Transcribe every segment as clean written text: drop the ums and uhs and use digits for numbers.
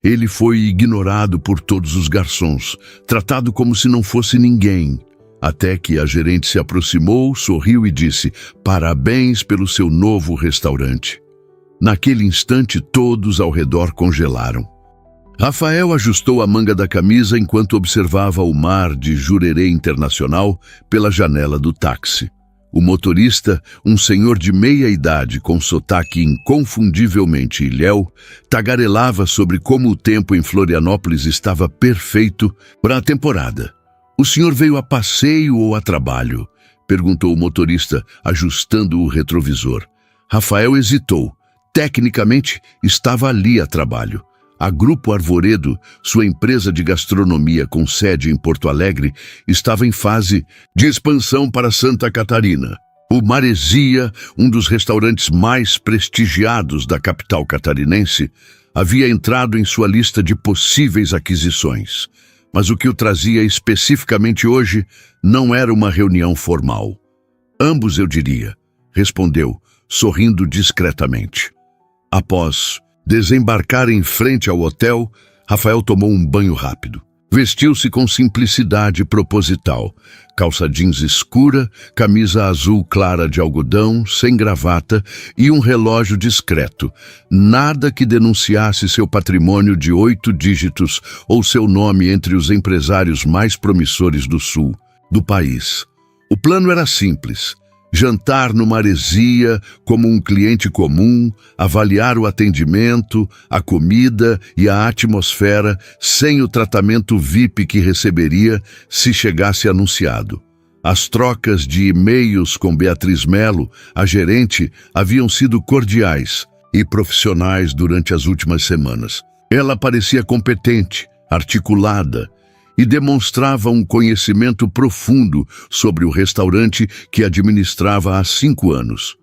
Ele foi ignorado por todos os garçons, tratado como se não fosse ninguém, até que a gerente se aproximou, sorriu e disse: "Parabéns pelo seu novo restaurante." Naquele instante, todos ao redor congelaram. Rafael ajustou a manga da camisa enquanto observava o mar de Jurerê Internacional pela janela do táxi. O motorista, um senhor de meia idade com sotaque inconfundivelmente ilhéu, tagarelava sobre como o tempo em Florianópolis estava perfeito para a temporada. "O senhor veio a passeio ou a trabalho?" perguntou o motorista, ajustando o retrovisor. Rafael hesitou. Tecnicamente, estava ali a trabalho. A Grupo Arvoredo, sua empresa de gastronomia com sede em Porto Alegre, estava em fase de expansão para Santa Catarina. O Maresia, um dos restaurantes mais prestigiados da capital catarinense, havia entrado em sua lista de possíveis aquisições. Mas o que o trazia especificamente hoje não era uma reunião formal. "Ambos, eu diria", respondeu, sorrindo discretamente. Após desembarcar em frente ao hotel, Rafael tomou um banho rápido. Vestiu-se com simplicidade proposital. Calça jeans escura, camisa azul clara de algodão, sem gravata e um relógio discreto. Nada que denunciasse seu patrimônio de 8 dígitos ou seu nome entre os empresários mais promissores do sul do país. O plano era simples: jantar no Maresia como um cliente comum, avaliar o atendimento, a comida e a atmosfera sem o tratamento VIP que receberia se chegasse anunciado. As trocas de e-mails com Beatriz Melo, a gerente, haviam sido cordiais e profissionais durante as últimas semanas. Ela parecia competente, articulada, e demonstrava um conhecimento profundo sobre o restaurante que administrava há 5 anos.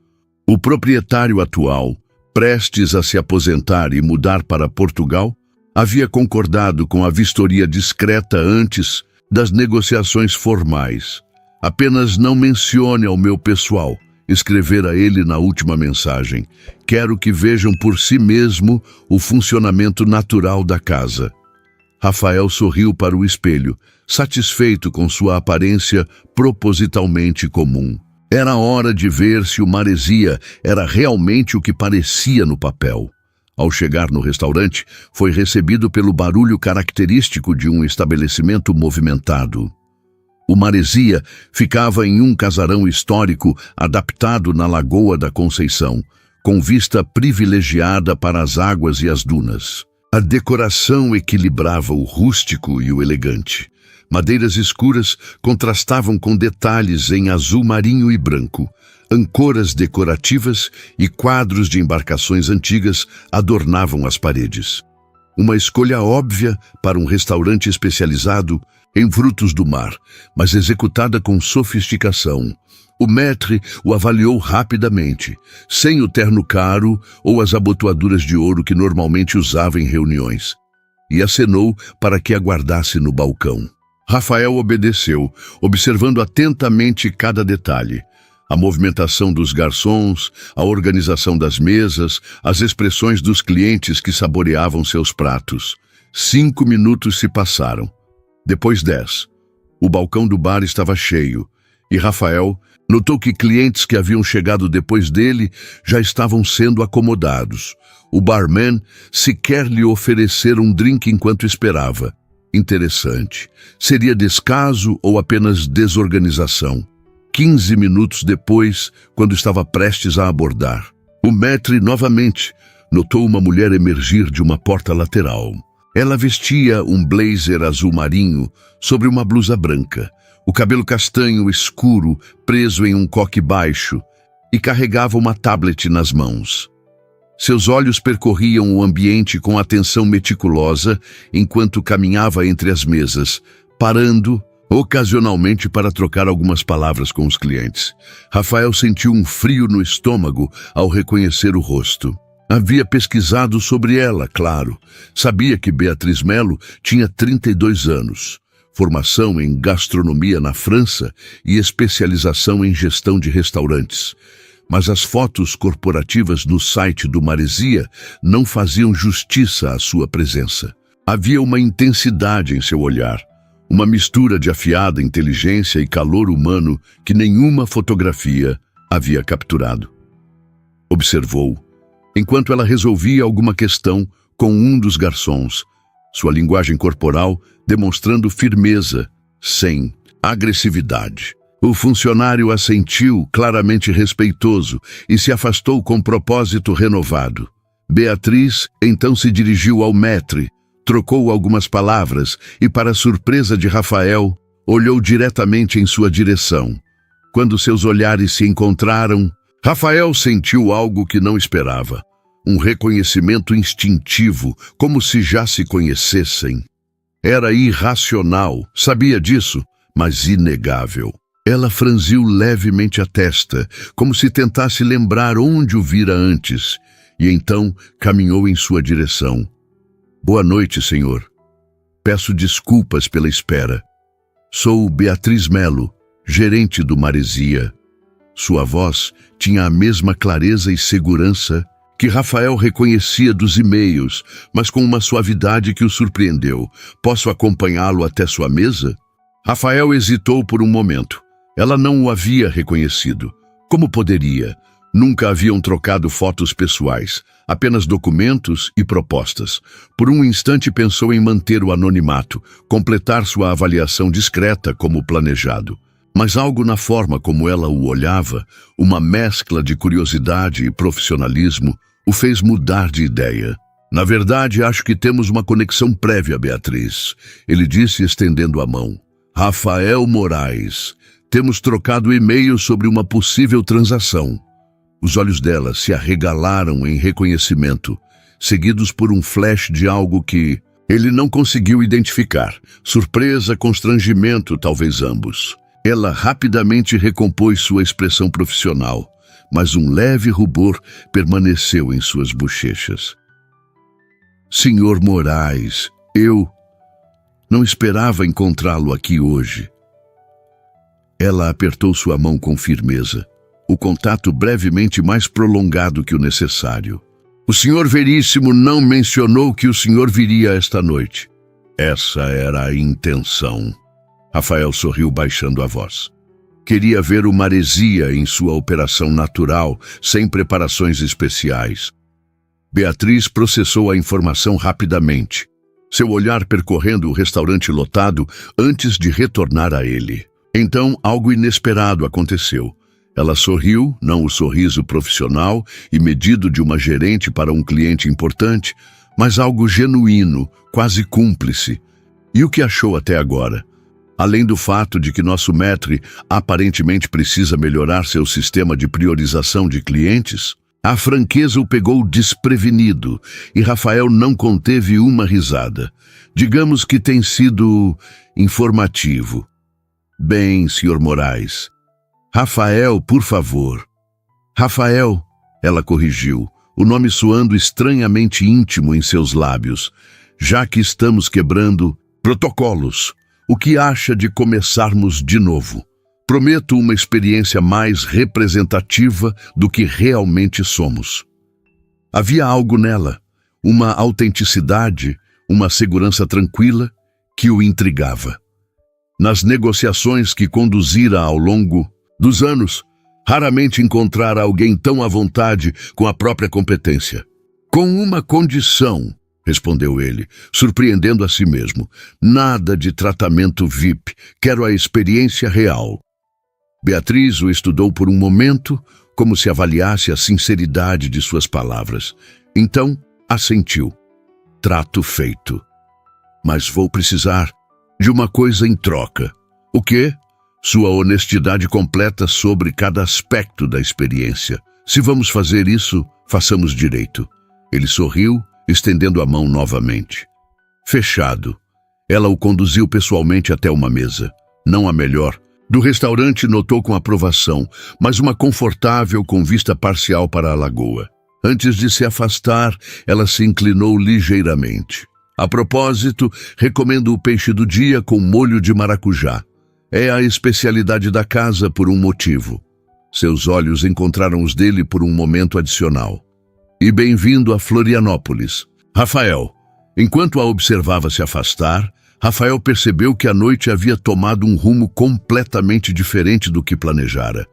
O proprietário atual, prestes a se aposentar e mudar para Portugal, havia concordado com a vistoria discreta antes das negociações formais. "Apenas não mencione ao meu pessoal", escrevera ele na última mensagem. "Quero que vejam por si mesmo o funcionamento natural da casa." Rafael sorriu para o espelho, satisfeito com sua aparência propositalmente comum. Era hora de ver se o Maresia era realmente o que parecia no papel. Ao chegar no restaurante, foi recebido pelo barulho característico de um estabelecimento movimentado. O Maresia ficava em um casarão histórico adaptado na Lagoa da Conceição, com vista privilegiada para as águas e as dunas. A decoração equilibrava o rústico e o elegante. Madeiras escuras contrastavam com detalhes em azul marinho e branco. Ancoras decorativas e quadros de embarcações antigas adornavam as paredes. Uma escolha óbvia para um restaurante especializado em frutos do mar, mas executada com sofisticação. O maître o avaliou rapidamente, sem o terno caro ou as abotoaduras de ouro que normalmente usava em reuniões, e acenou para que aguardasse no balcão. Rafael obedeceu, observando atentamente cada detalhe. A movimentação dos garçons, a organização das mesas, as expressões dos clientes que saboreavam seus pratos. 5 minutos se passaram. Depois 10. O balcão do bar estava cheio, e Rafael notou que clientes que haviam chegado depois dele já estavam sendo acomodados. O barman sequer lhe oferecera um drink enquanto esperava. Interessante. Seria descaso ou apenas desorganização? 15 minutos depois, quando estava prestes a abordar, o maître novamente notou uma mulher emergir de uma porta lateral. Ela vestia um blazer azul marinho sobre uma blusa branca, o cabelo castanho escuro preso em um coque baixo, e carregava uma tablet nas mãos. Seus olhos percorriam o ambiente com atenção meticulosa enquanto caminhava entre as mesas, parando ocasionalmente para trocar algumas palavras com os clientes. Rafael sentiu um frio no estômago ao reconhecer o rosto. Havia pesquisado sobre ela, claro. Sabia que Beatriz Melo tinha 32 anos. Formação em gastronomia na França e especialização em gestão de restaurantes. mas as fotos corporativas no site do Maresia não faziam justiça à sua presença. Havia uma intensidade em seu olhar, uma mistura de afiada inteligência e calor humano que nenhuma fotografia havia capturado. Observou, enquanto ela resolvia alguma questão com um dos garçons, sua linguagem corporal demonstrando firmeza, sem agressividade. O funcionário assentiu, claramente respeitoso, e se afastou com propósito renovado. Beatriz então se dirigiu ao maître, trocou algumas palavras e, para a surpresa de Rafael, olhou diretamente em sua direção. Quando seus olhares se encontraram, Rafael sentiu algo que não esperava. Um reconhecimento instintivo, como se já se conhecessem. Era irracional, sabia disso, mas inegável. Ela franziu levemente a testa, como se tentasse lembrar onde o vira antes, e então caminhou em sua direção. Boa noite, senhor. Peço desculpas pela espera. Sou Beatriz Melo, gerente do Maresia. Sua voz tinha a mesma clareza e segurança que Rafael reconhecia dos e-mails, mas com uma suavidade que o surpreendeu. Posso acompanhá-lo até sua mesa? Rafael hesitou por um momento. Ela não o havia reconhecido. Como poderia? Nunca haviam trocado fotos pessoais, apenas documentos e propostas. Por um instante pensou em manter o anonimato, completar sua avaliação discreta como planejado. Mas algo na forma como ela o olhava, uma mescla de curiosidade e profissionalismo, o fez mudar de ideia. Na verdade, acho que temos uma conexão prévia, Beatriz, ele disse estendendo a mão. Rafael Moraes. Temos trocado e-mails sobre uma possível transação. Os olhos dela se arregalaram em reconhecimento, seguidos por um flash de algo que ele não conseguiu identificar. Surpresa, constrangimento, talvez ambos. Ela rapidamente recompôs sua expressão profissional, mas um leve rubor permaneceu em suas bochechas. Senhor Moraes, eu não esperava encontrá-lo aqui hoje. Ela apertou sua mão com firmeza, o contato brevemente mais prolongado que o necessário. O senhor Veríssimo não mencionou que o senhor viria esta noite. Essa era a intenção. Rafael sorriu baixando a voz. Queria ver o Maresia em sua operação natural, sem preparações especiais. Beatriz processou a informação rapidamente, seu olhar percorrendo o restaurante lotado antes de retornar a ele. Então, algo inesperado aconteceu. Ela sorriu, não o sorriso profissional e medido de uma gerente para um cliente importante, mas algo genuíno, quase cúmplice. E o que achou até agora? Além do fato de que nosso maître aparentemente precisa melhorar seu sistema de priorização de clientes, a franqueza o pegou desprevenido e Rafael não conteve uma risada. Digamos que tem sido informativo. Bem, Sr. Moraes. Rafael, por favor. Rafael, ela corrigiu, o nome soando estranhamente íntimo em seus lábios. Já que estamos quebrando protocolos, o que acha de começarmos de novo? Prometo uma experiência mais representativa do que realmente somos. Havia algo nela, uma autenticidade, uma segurança tranquila que o intrigava. Nas negociações que conduzira ao longo dos anos, raramente encontrara alguém tão à vontade com a própria competência. Com uma condição, respondeu ele, surpreendendo a si mesmo. Nada de tratamento VIP, quero a experiência real. Beatriz o estudou por um momento, como se avaliasse a sinceridade de suas palavras. Então, assentiu. Trato feito. Mas vou precisar de uma coisa em troca. O quê? Sua honestidade completa sobre cada aspecto da experiência. Se vamos fazer isso, façamos direito. Ele sorriu, estendendo a mão novamente. Fechado. Ela o conduziu pessoalmente até uma mesa. Não a melhor. Do restaurante notou com aprovação, mas uma confortável com vista parcial para a lagoa. Antes de se afastar, ela se inclinou ligeiramente. A propósito, recomendo o peixe do dia com molho de maracujá. É a especialidade da casa por um motivo. Seus olhos encontraram os dele por um momento adicional. E bem-vindo a Florianópolis. Rafael. Enquanto a observava se afastar, Rafael percebeu que a noite havia tomado um rumo completamente diferente do que planejara.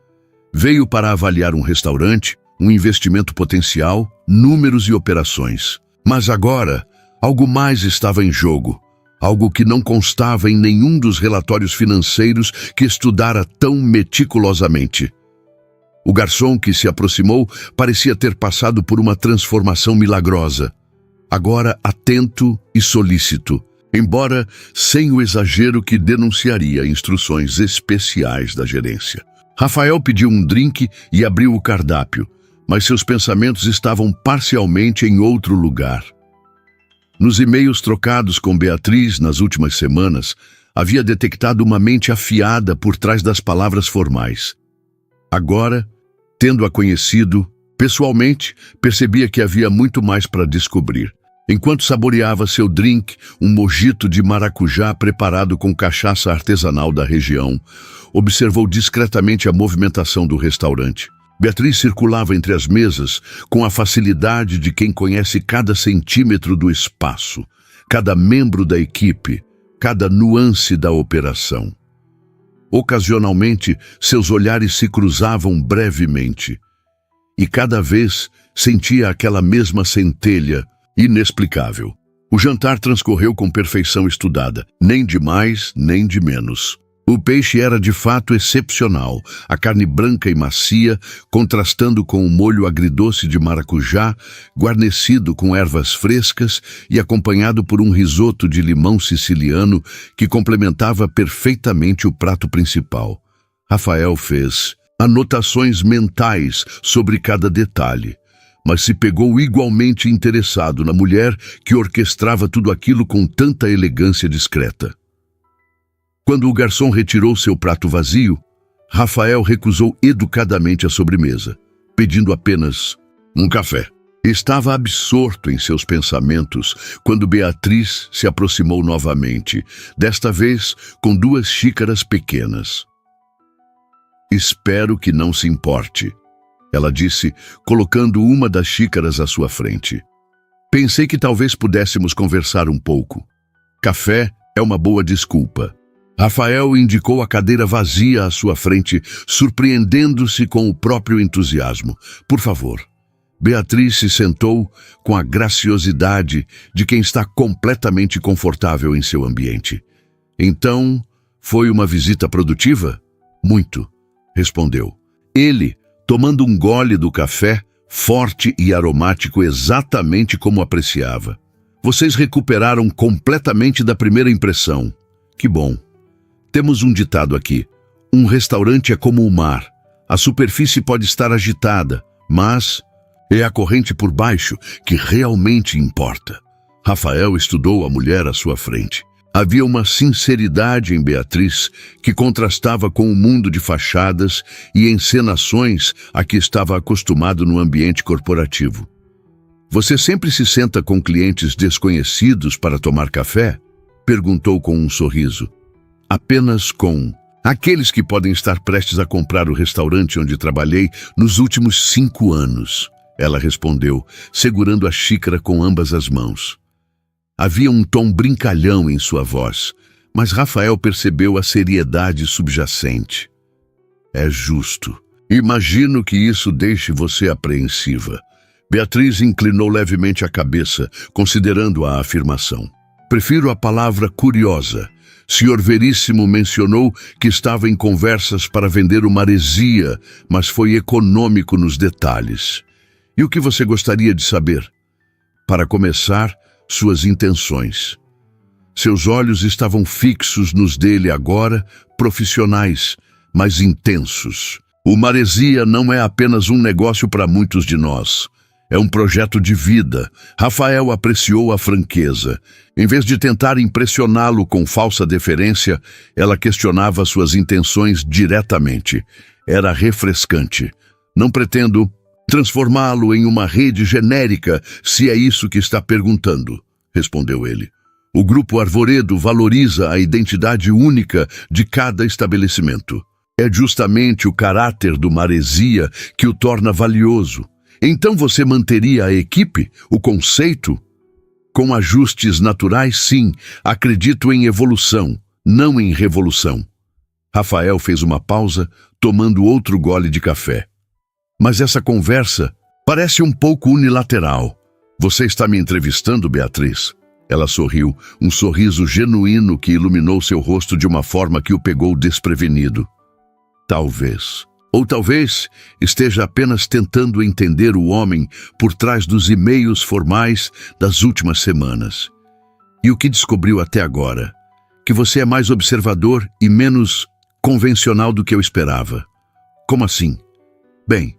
Veio para avaliar um restaurante, um investimento potencial, números e operações. Mas agora, algo mais estava em jogo. Algo que não constava em nenhum dos relatórios financeiros que estudara tão meticulosamente. O garçom que se aproximou parecia ter passado por uma transformação milagrosa. Agora atento e solícito, embora sem o exagero que denunciaria instruções especiais da gerência. Rafael pediu um drink e abriu o cardápio, mas seus pensamentos estavam parcialmente em outro lugar. Nos e-mails trocados com Beatriz nas últimas semanas, havia detectado uma mente afiada por trás das palavras formais. Agora, tendo-a conhecido pessoalmente, percebia que havia muito mais para descobrir. Enquanto saboreava seu drink, um mojito de maracujá preparado com cachaça artesanal da região, observou discretamente a movimentação do restaurante. Beatriz circulava entre as mesas com a facilidade de quem conhece cada centímetro do espaço, cada membro da equipe, cada nuance da operação. Ocasionalmente, seus olhares se cruzavam brevemente, e cada vez sentia aquela mesma centelha inexplicável. O jantar transcorreu com perfeição estudada, nem de mais, nem de menos. O peixe era de fato excepcional, a carne branca e macia, contrastando com o molho agridoce de maracujá, guarnecido com ervas frescas e acompanhado por um risoto de limão siciliano que complementava perfeitamente o prato principal. Rafael fez anotações mentais sobre cada detalhe, mas se pegou igualmente interessado na mulher que orquestrava tudo aquilo com tanta elegância discreta. Quando o garçom retirou seu prato vazio, Rafael recusou educadamente a sobremesa, pedindo apenas um café. Estava absorto em seus pensamentos quando Beatriz se aproximou novamente, desta vez com 2 xícaras pequenas. "Espero que não se importe", ela disse, colocando uma das xícaras à sua frente. "Pensei que talvez pudéssemos conversar um pouco. Café é uma boa desculpa." Rafael indicou a cadeira vazia à sua frente, surpreendendo-se com o próprio entusiasmo. "Por favor." Beatriz se sentou com a graciosidade de quem está completamente confortável em seu ambiente. "Então, foi uma visita produtiva?" "Muito", respondeu. Ele, tomando um gole do café, forte e aromático exatamente como apreciava. "Vocês recuperaram completamente da primeira impressão. Que bom. Temos um ditado aqui: um restaurante é como o mar. A superfície pode estar agitada, mas é a corrente por baixo que realmente importa." Rafael estudou a mulher à sua frente. Havia uma sinceridade em Beatriz que contrastava com o mundo de fachadas e encenações a que estava acostumado no ambiente corporativo. "Você sempre se senta com clientes desconhecidos para tomar café?" perguntou com um sorriso. "Apenas com aqueles que podem estar prestes a comprar o restaurante onde trabalhei nos últimos 5 anos, ela respondeu, segurando a xícara com ambas as mãos. Havia um tom brincalhão em sua voz, mas Rafael percebeu a seriedade subjacente. "É justo. Imagino que isso deixe você apreensiva." Beatriz inclinou levemente a cabeça, considerando a afirmação. "Prefiro a palavra curiosa. Senhor Veríssimo mencionou que estava em conversas para vender uma maresia, mas foi econômico nos detalhes. E o que você gostaria de saber?" "Para começar, suas intenções." Seus olhos estavam fixos nos dele agora, profissionais, mas intensos. "O maresia não é apenas um negócio para muitos de nós. É um projeto de vida." Rafael apreciou a franqueza. Em vez de tentar impressioná-lo com falsa deferência, ela questionava suas intenções diretamente. Era refrescante. "Não pretendo transformá-lo em uma rede genérica, se é isso que está perguntando", respondeu ele. "O Grupo Arvoredo valoriza a identidade única de cada estabelecimento." É justamente o caráter do Maresia que o torna valioso. Então você manteria a equipe, o conceito? Com ajustes naturais, sim. Acredito em evolução, não em revolução. Rafael fez uma pausa, tomando outro gole de café. Mas essa conversa parece um pouco unilateral. Você está me entrevistando, Beatriz? Ela sorriu, um sorriso genuíno que iluminou seu rosto de uma forma que o pegou desprevenido. Talvez. Ou talvez esteja apenas tentando entender o homem por trás dos e-mails formais das últimas semanas. E o que descobriu até agora? Que você é mais observador e menos convencional do que eu esperava. Como assim? Bem,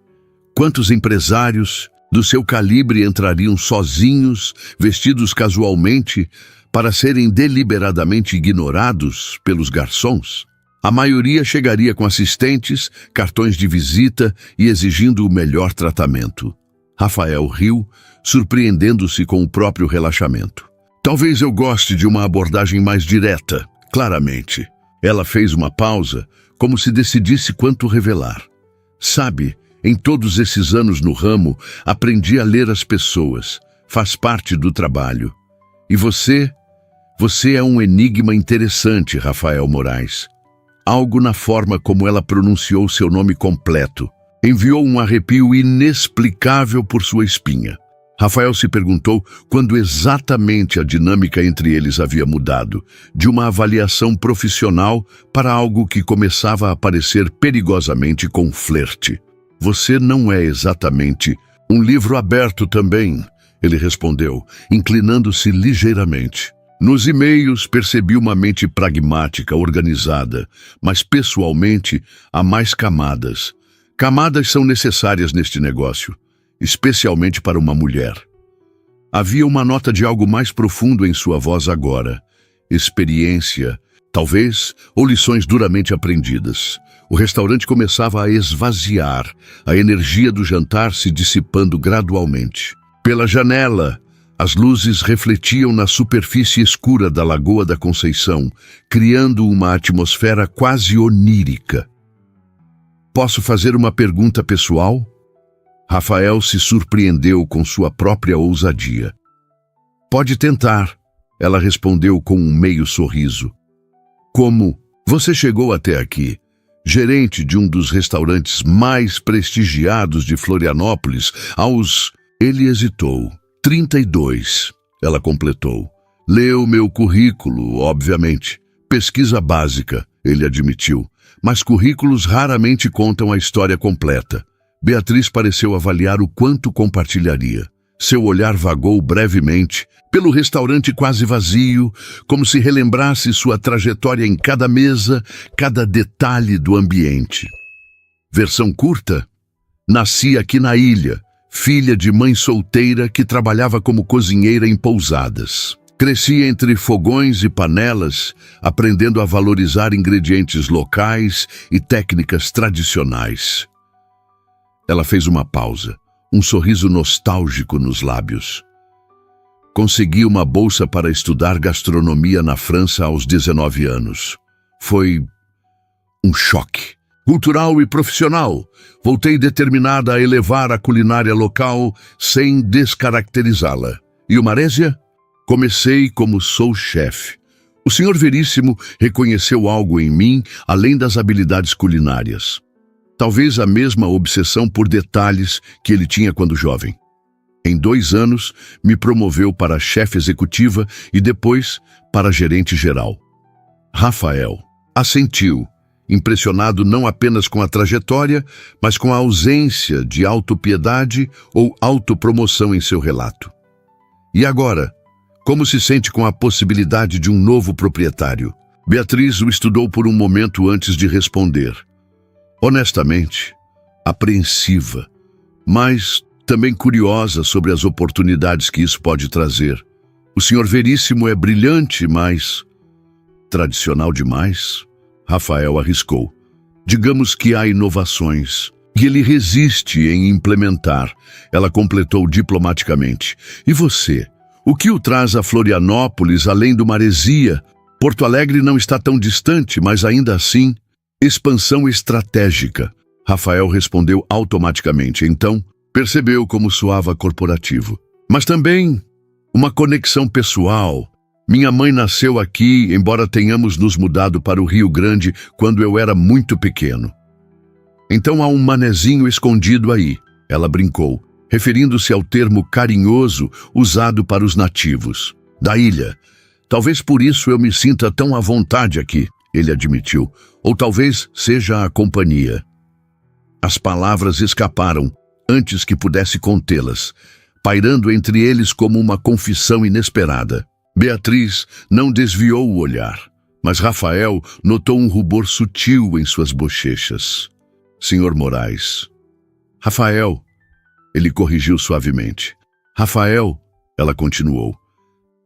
quantos empresários do seu calibre entrariam sozinhos, vestidos casualmente, para serem deliberadamente ignorados pelos garçons? A maioria chegaria com assistentes, cartões de visita e exigindo o melhor tratamento. Rafael riu, surpreendendo-se com o próprio relaxamento. Talvez eu goste de uma abordagem mais direta, claramente. Ela fez uma pausa, como se decidisse quanto revelar. Sabe, em todos esses anos no ramo, aprendi a ler as pessoas. Faz parte do trabalho. E você é um enigma interessante, Rafael Moraes. Algo na forma como ela pronunciou seu nome completo enviou um arrepio inexplicável por sua espinha. Rafael se perguntou quando exatamente a dinâmica entre eles havia mudado, de uma avaliação profissional para algo que começava a parecer perigosamente com flerte. Você não é exatamente um livro aberto também, ele respondeu, inclinando-se ligeiramente. Nos e-mails percebi uma mente pragmática, organizada, mas pessoalmente há mais camadas. Camadas são necessárias neste negócio, especialmente para uma mulher. Havia uma nota de algo mais profundo em sua voz agora. Experiência, talvez, ou lições duramente aprendidas. O restaurante começava a esvaziar, a energia do jantar se dissipando gradualmente. Pela janela, as luzes refletiam na superfície escura da Lagoa da Conceição, criando uma atmosfera quase onírica. Posso fazer uma pergunta pessoal? Rafael se surpreendeu com sua própria ousadia. Pode tentar, ela respondeu com um meio sorriso. Como você chegou até aqui? Gerente de um dos restaurantes mais prestigiados de Florianópolis, aos... Ele hesitou. 32, ela completou. Leu meu currículo, obviamente. Pesquisa básica, ele admitiu. Mas currículos raramente contam a história completa. Beatriz pareceu avaliar o quanto compartilharia. Seu olhar vagou brevemente pelo restaurante quase vazio, como se relembrasse sua trajetória em cada mesa, cada detalhe do ambiente. Versão curta? Nasci aqui na ilha, filha de mãe solteira que trabalhava como cozinheira em pousadas. Cresci entre fogões e panelas, aprendendo a valorizar ingredientes locais e técnicas tradicionais. Ela fez uma pausa, um sorriso nostálgico nos lábios. Consegui uma bolsa para estudar gastronomia na França aos 19 anos. Foi um choque. Cultural e profissional. Voltei determinada a elevar a culinária local sem descaracterizá-la. E o Maresia? Comecei como sous-chefe. O senhor Veríssimo reconheceu algo em mim além das habilidades culinárias. Talvez a mesma obsessão por detalhes que ele tinha quando jovem. Em 2 anos, me promoveu para chefe executiva e depois para gerente geral. Rafael assentiu, impressionado não apenas com a trajetória, mas com a ausência de autopiedade ou autopromoção em seu relato. E agora, como se sente com a possibilidade de um novo proprietário? Beatriz o estudou por um momento antes de responder. Honestamente, apreensiva, mas também curiosa sobre as oportunidades que isso pode trazer. O senhor Veríssimo é brilhante, mas tradicional demais? Rafael arriscou. Digamos que há inovações, e ele resiste em implementar. Ela completou diplomaticamente. E você? O que o traz a Florianópolis além do Maresia? Porto Alegre não está tão distante, mas ainda assim... Expansão estratégica. Rafael respondeu automaticamente. Então, percebeu como soava corporativo. Mas também uma conexão pessoal. Minha mãe nasceu aqui, embora tenhamos nos mudado para o Rio Grande quando eu era muito pequeno. Então há um manezinho escondido aí, ela brincou, referindo-se ao termo carinhoso usado para os nativos da ilha. Talvez por isso eu me sinta tão à vontade aqui, ele admitiu. Ou talvez seja a companhia. As palavras escaparam antes que pudesse contê-las, pairando entre eles como uma confissão inesperada. Beatriz não desviou o olhar, mas Rafael notou um rubor sutil em suas bochechas. Senhor Moraes. Rafael, ele corrigiu suavemente. Rafael, ela continuou.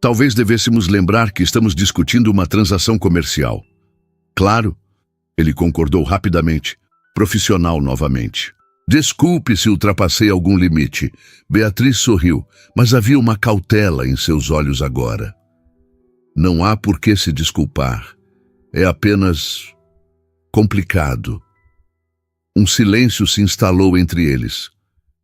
Talvez devêssemos lembrar que estamos discutindo uma transação comercial. Claro, ele concordou rapidamente, profissional novamente. Desculpe se ultrapassei algum limite. Beatriz sorriu, mas havia uma cautela em seus olhos agora. Não há por que se desculpar. É apenas complicado. Um silêncio se instalou entre eles.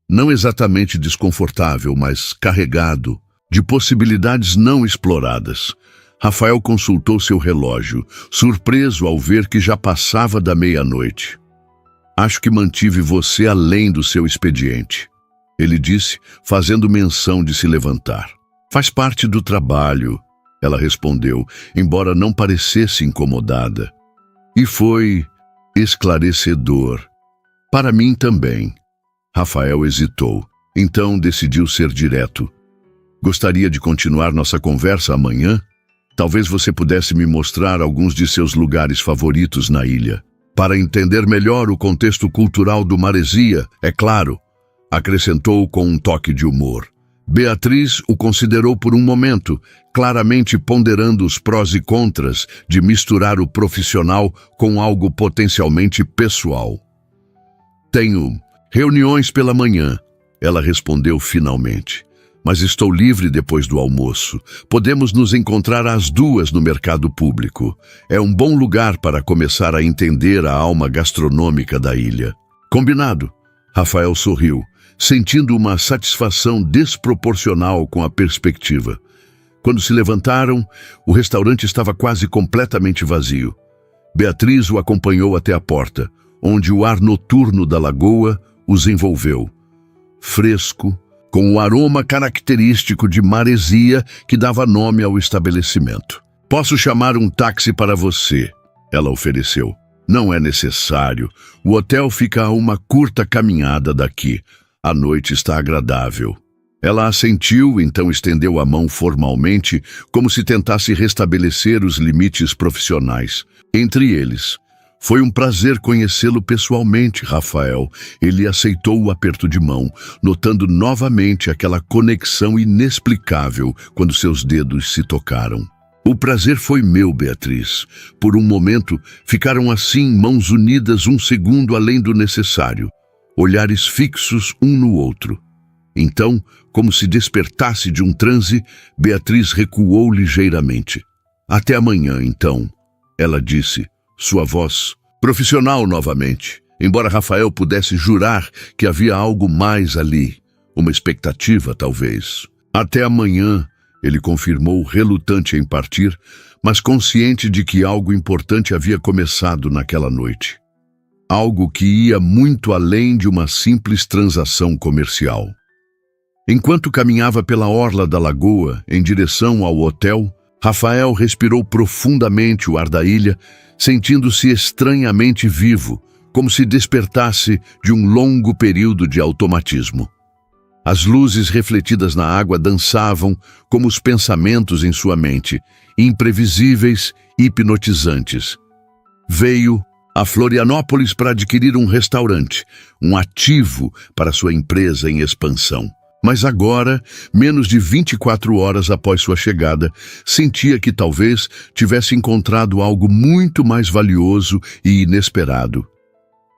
Não exatamente desconfortável, mas carregado de possibilidades não exploradas. Rafael consultou seu relógio, surpreso ao ver que já passava da meia-noite. Acho que mantive você além do seu expediente, ele disse, fazendo menção de se levantar. Faz parte do trabalho, ela respondeu, embora não parecesse incomodada. E foi esclarecedor. Para mim também. Rafael hesitou, então decidiu ser direto. Gostaria de continuar nossa conversa amanhã? Talvez você pudesse me mostrar alguns de seus lugares favoritos na ilha. Para entender melhor o contexto cultural do Maresia, é claro, acrescentou com um toque de humor. Beatriz o considerou por um momento, claramente ponderando os prós e contras de misturar o profissional com algo potencialmente pessoal. Tenho reuniões pela manhã, ela respondeu finalmente. Mas estou livre depois do almoço. Podemos nos encontrar às 2 no mercado público. É um bom lugar para começar a entender a alma gastronômica da ilha. Combinado. Rafael sorriu, sentindo uma satisfação desproporcional com a perspectiva. Quando se levantaram, o restaurante estava quase completamente vazio. Beatriz o acompanhou até a porta, onde o ar noturno da lagoa os envolveu. Fresco, com o aroma característico de maresia que dava nome ao estabelecimento. Posso chamar um táxi para você, ela ofereceu. Não é necessário. O hotel fica a uma curta caminhada daqui. A noite está agradável. Ela assentiu, então estendeu a mão formalmente, como se tentasse restabelecer os limites profissionais. Entre eles, foi um prazer conhecê-lo pessoalmente, Rafael. Ele aceitou o aperto de mão, notando novamente aquela conexão inexplicável quando seus dedos se tocaram. O prazer foi meu, Beatriz. Por um momento, ficaram assim, mãos unidas um segundo além do necessário, olhares fixos um no outro. Então, como se despertasse de um transe, Beatriz recuou ligeiramente. Até amanhã, então, ela disse, sua voz profissional novamente, embora Rafael pudesse jurar que havia algo mais ali, uma expectativa, talvez. Até amanhã, ele confirmou, relutante em partir, mas consciente de que algo importante havia começado naquela noite. Algo que ia muito além de uma simples transação comercial. Enquanto caminhava pela orla da lagoa, em direção ao hotel, Rafael respirou profundamente o ar da ilha, sentindo-se estranhamente vivo, como se despertasse de um longo período de automatismo. As luzes refletidas na água dançavam como os pensamentos em sua mente, imprevisíveis e hipnotizantes. Veio a Florianópolis para adquirir um restaurante, um ativo para sua empresa em expansão. Mas agora, menos de 24 horas após sua chegada, sentia que talvez tivesse encontrado algo muito mais valioso e inesperado.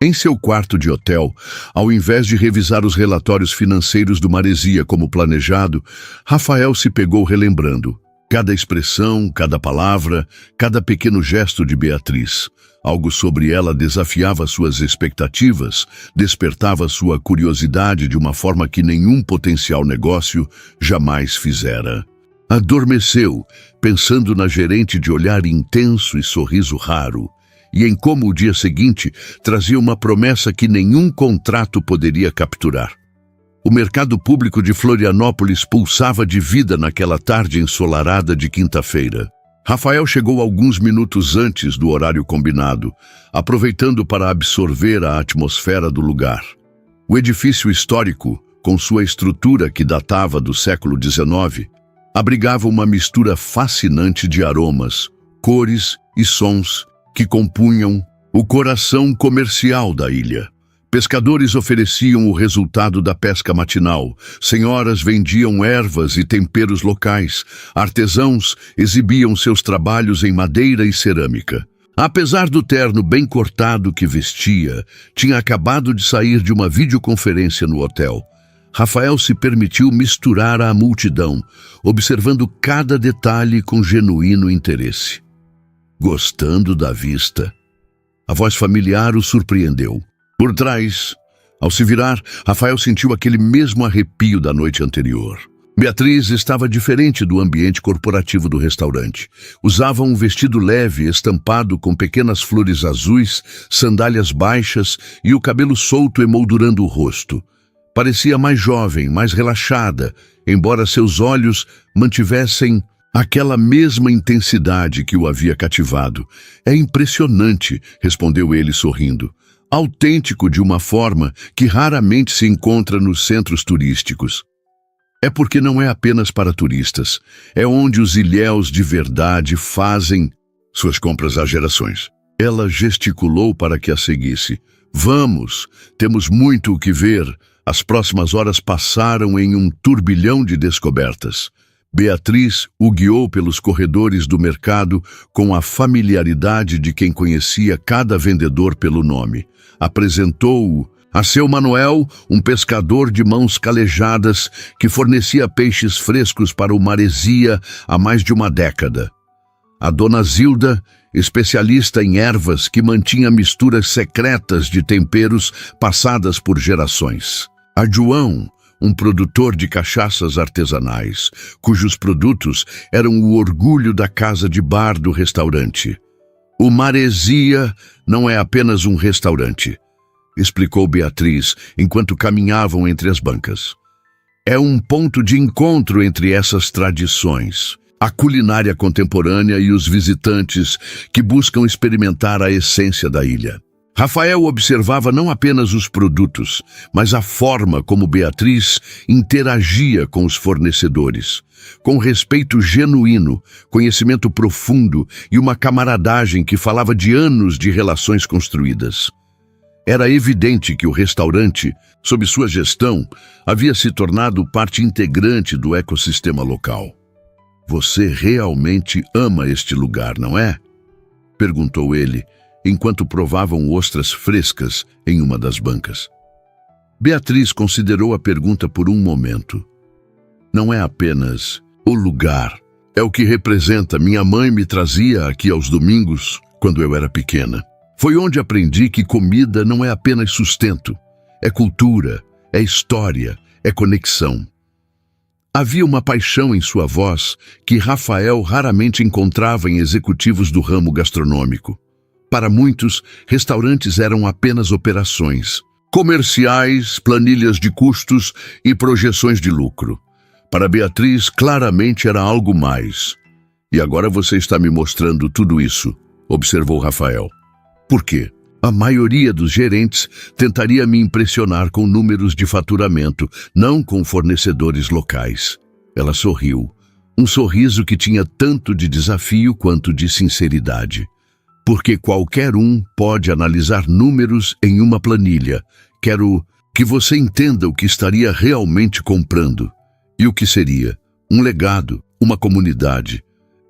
Em seu quarto de hotel, ao invés de revisar os relatórios financeiros do Maresia como planejado, Rafael se pegou relembrando. Cada expressão, cada palavra, cada pequeno gesto de Beatriz. Algo sobre ela desafiava suas expectativas, despertava sua curiosidade de uma forma que nenhum potencial negócio jamais fizera. Adormeceu, pensando na gerente de olhar intenso e sorriso raro, e em como o dia seguinte trazia uma promessa que nenhum contrato poderia capturar. O mercado público de Florianópolis pulsava de vida naquela tarde ensolarada de quinta-feira. Rafael chegou alguns minutos antes do horário combinado, aproveitando para absorver a atmosfera do lugar. O edifício histórico, com sua estrutura que datava do século XIX, abrigava uma mistura fascinante de aromas, cores e sons que compunham o coração comercial da ilha. Pescadores ofereciam o resultado da pesca matinal, senhoras vendiam ervas e temperos locais, artesãos exibiam seus trabalhos em madeira e cerâmica. Apesar do terno bem cortado que vestia, tinha acabado de sair de uma videoconferência no hotel. Rafael se permitiu misturar à multidão, observando cada detalhe com genuíno interesse. Gostando da vista. A voz familiar o surpreendeu. Por trás, ao se virar, Rafael sentiu aquele mesmo arrepio da noite anterior. Beatriz estava diferente do ambiente corporativo do restaurante. Usava um vestido leve, estampado com pequenas flores azuis, sandálias baixas e o cabelo solto emoldurando o rosto. Parecia mais jovem, mais relaxada, embora seus olhos mantivessem aquela mesma intensidade que o havia cativado. É impressionante, respondeu ele sorrindo. Autêntico de uma forma que raramente se encontra nos centros turísticos. É porque não é apenas para turistas, é onde os ilhéus de verdade fazem suas compras há gerações. Ela gesticulou para que a seguisse. Vamos, temos muito o que ver. As próximas horas passaram em um turbilhão de descobertas. Beatriz o guiou pelos corredores do mercado com a familiaridade de quem conhecia cada vendedor pelo nome. Apresentou-o a seu Manuel, um pescador de mãos calejadas que fornecia peixes frescos para o Maresia há mais de uma década. A dona Zilda, especialista em ervas que mantinha misturas secretas de temperos passadas por gerações. A João, um produtor de cachaças artesanais, cujos produtos eram o orgulho da casa de bar do restaurante. O Maresia não é apenas um restaurante, explicou Beatriz enquanto caminhavam entre as bancas. É um ponto de encontro entre essas tradições, a culinária contemporânea e os visitantes que buscam experimentar a essência da ilha. Rafael observava não apenas os produtos, mas a forma como Beatriz interagia com os fornecedores, com respeito genuíno, conhecimento profundo e uma camaradagem que falava de anos de relações construídas. Era evidente que o restaurante, sob sua gestão, havia se tornado parte integrante do ecossistema local. Você realmente ama este lugar, não é? Perguntou ele, enquanto provavam ostras frescas em uma das bancas. Beatriz considerou a pergunta por um momento. Não é apenas o lugar, é o que representa. Minha mãe me trazia aqui aos domingos, quando eu era pequena. Foi onde aprendi que comida não é apenas sustento, é cultura, é história, é conexão. Havia uma paixão em sua voz que Rafael raramente encontrava em executivos do ramo gastronômico. Para muitos, restaurantes eram apenas operações, comerciais, planilhas de custos e projeções de lucro. Para Beatriz, claramente era algo mais. E agora você está me mostrando tudo isso, observou Rafael. Por quê? A maioria dos gerentes tentaria me impressionar com números de faturamento, não com fornecedores locais. Ela sorriu, um sorriso que tinha tanto de desafio quanto de sinceridade. Porque qualquer um pode analisar números em uma planilha. Quero que você entenda o que estaria realmente comprando. E o que seria? Um legado, uma comunidade.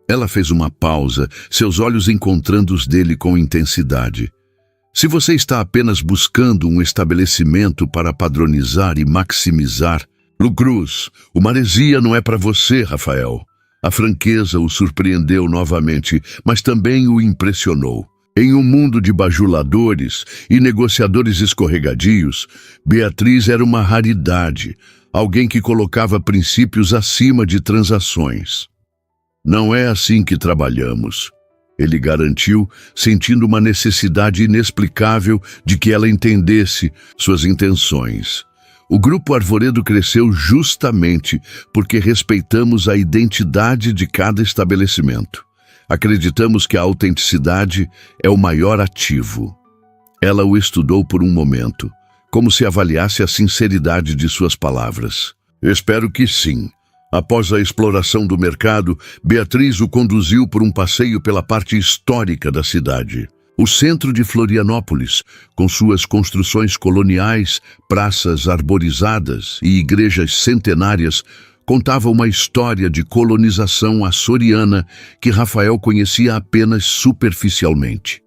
Ela fez uma pausa, seus olhos encontrando os dele com intensidade. Se você está apenas buscando um estabelecimento para padronizar e maximizar lucros, o Maresia não é para você, Rafael. A franqueza o surpreendeu novamente, mas também o impressionou. Em um mundo de bajuladores e negociadores escorregadios, Beatriz era uma raridade, alguém que colocava princípios acima de transações. Não é assim que trabalhamos, ele garantiu, sentindo uma necessidade inexplicável de que ela entendesse suas intenções. O Grupo Arvoredo cresceu justamente porque respeitamos a identidade de cada estabelecimento. Acreditamos que a autenticidade é o maior ativo. Ela o estudou por um momento, como se avaliasse a sinceridade de suas palavras. Espero que sim. Após a exploração do mercado, Beatriz o conduziu por um passeio pela parte histórica da cidade. O centro de Florianópolis, com suas construções coloniais, praças arborizadas e igrejas centenárias, contava uma história de colonização açoriana que Rafael conhecia apenas superficialmente.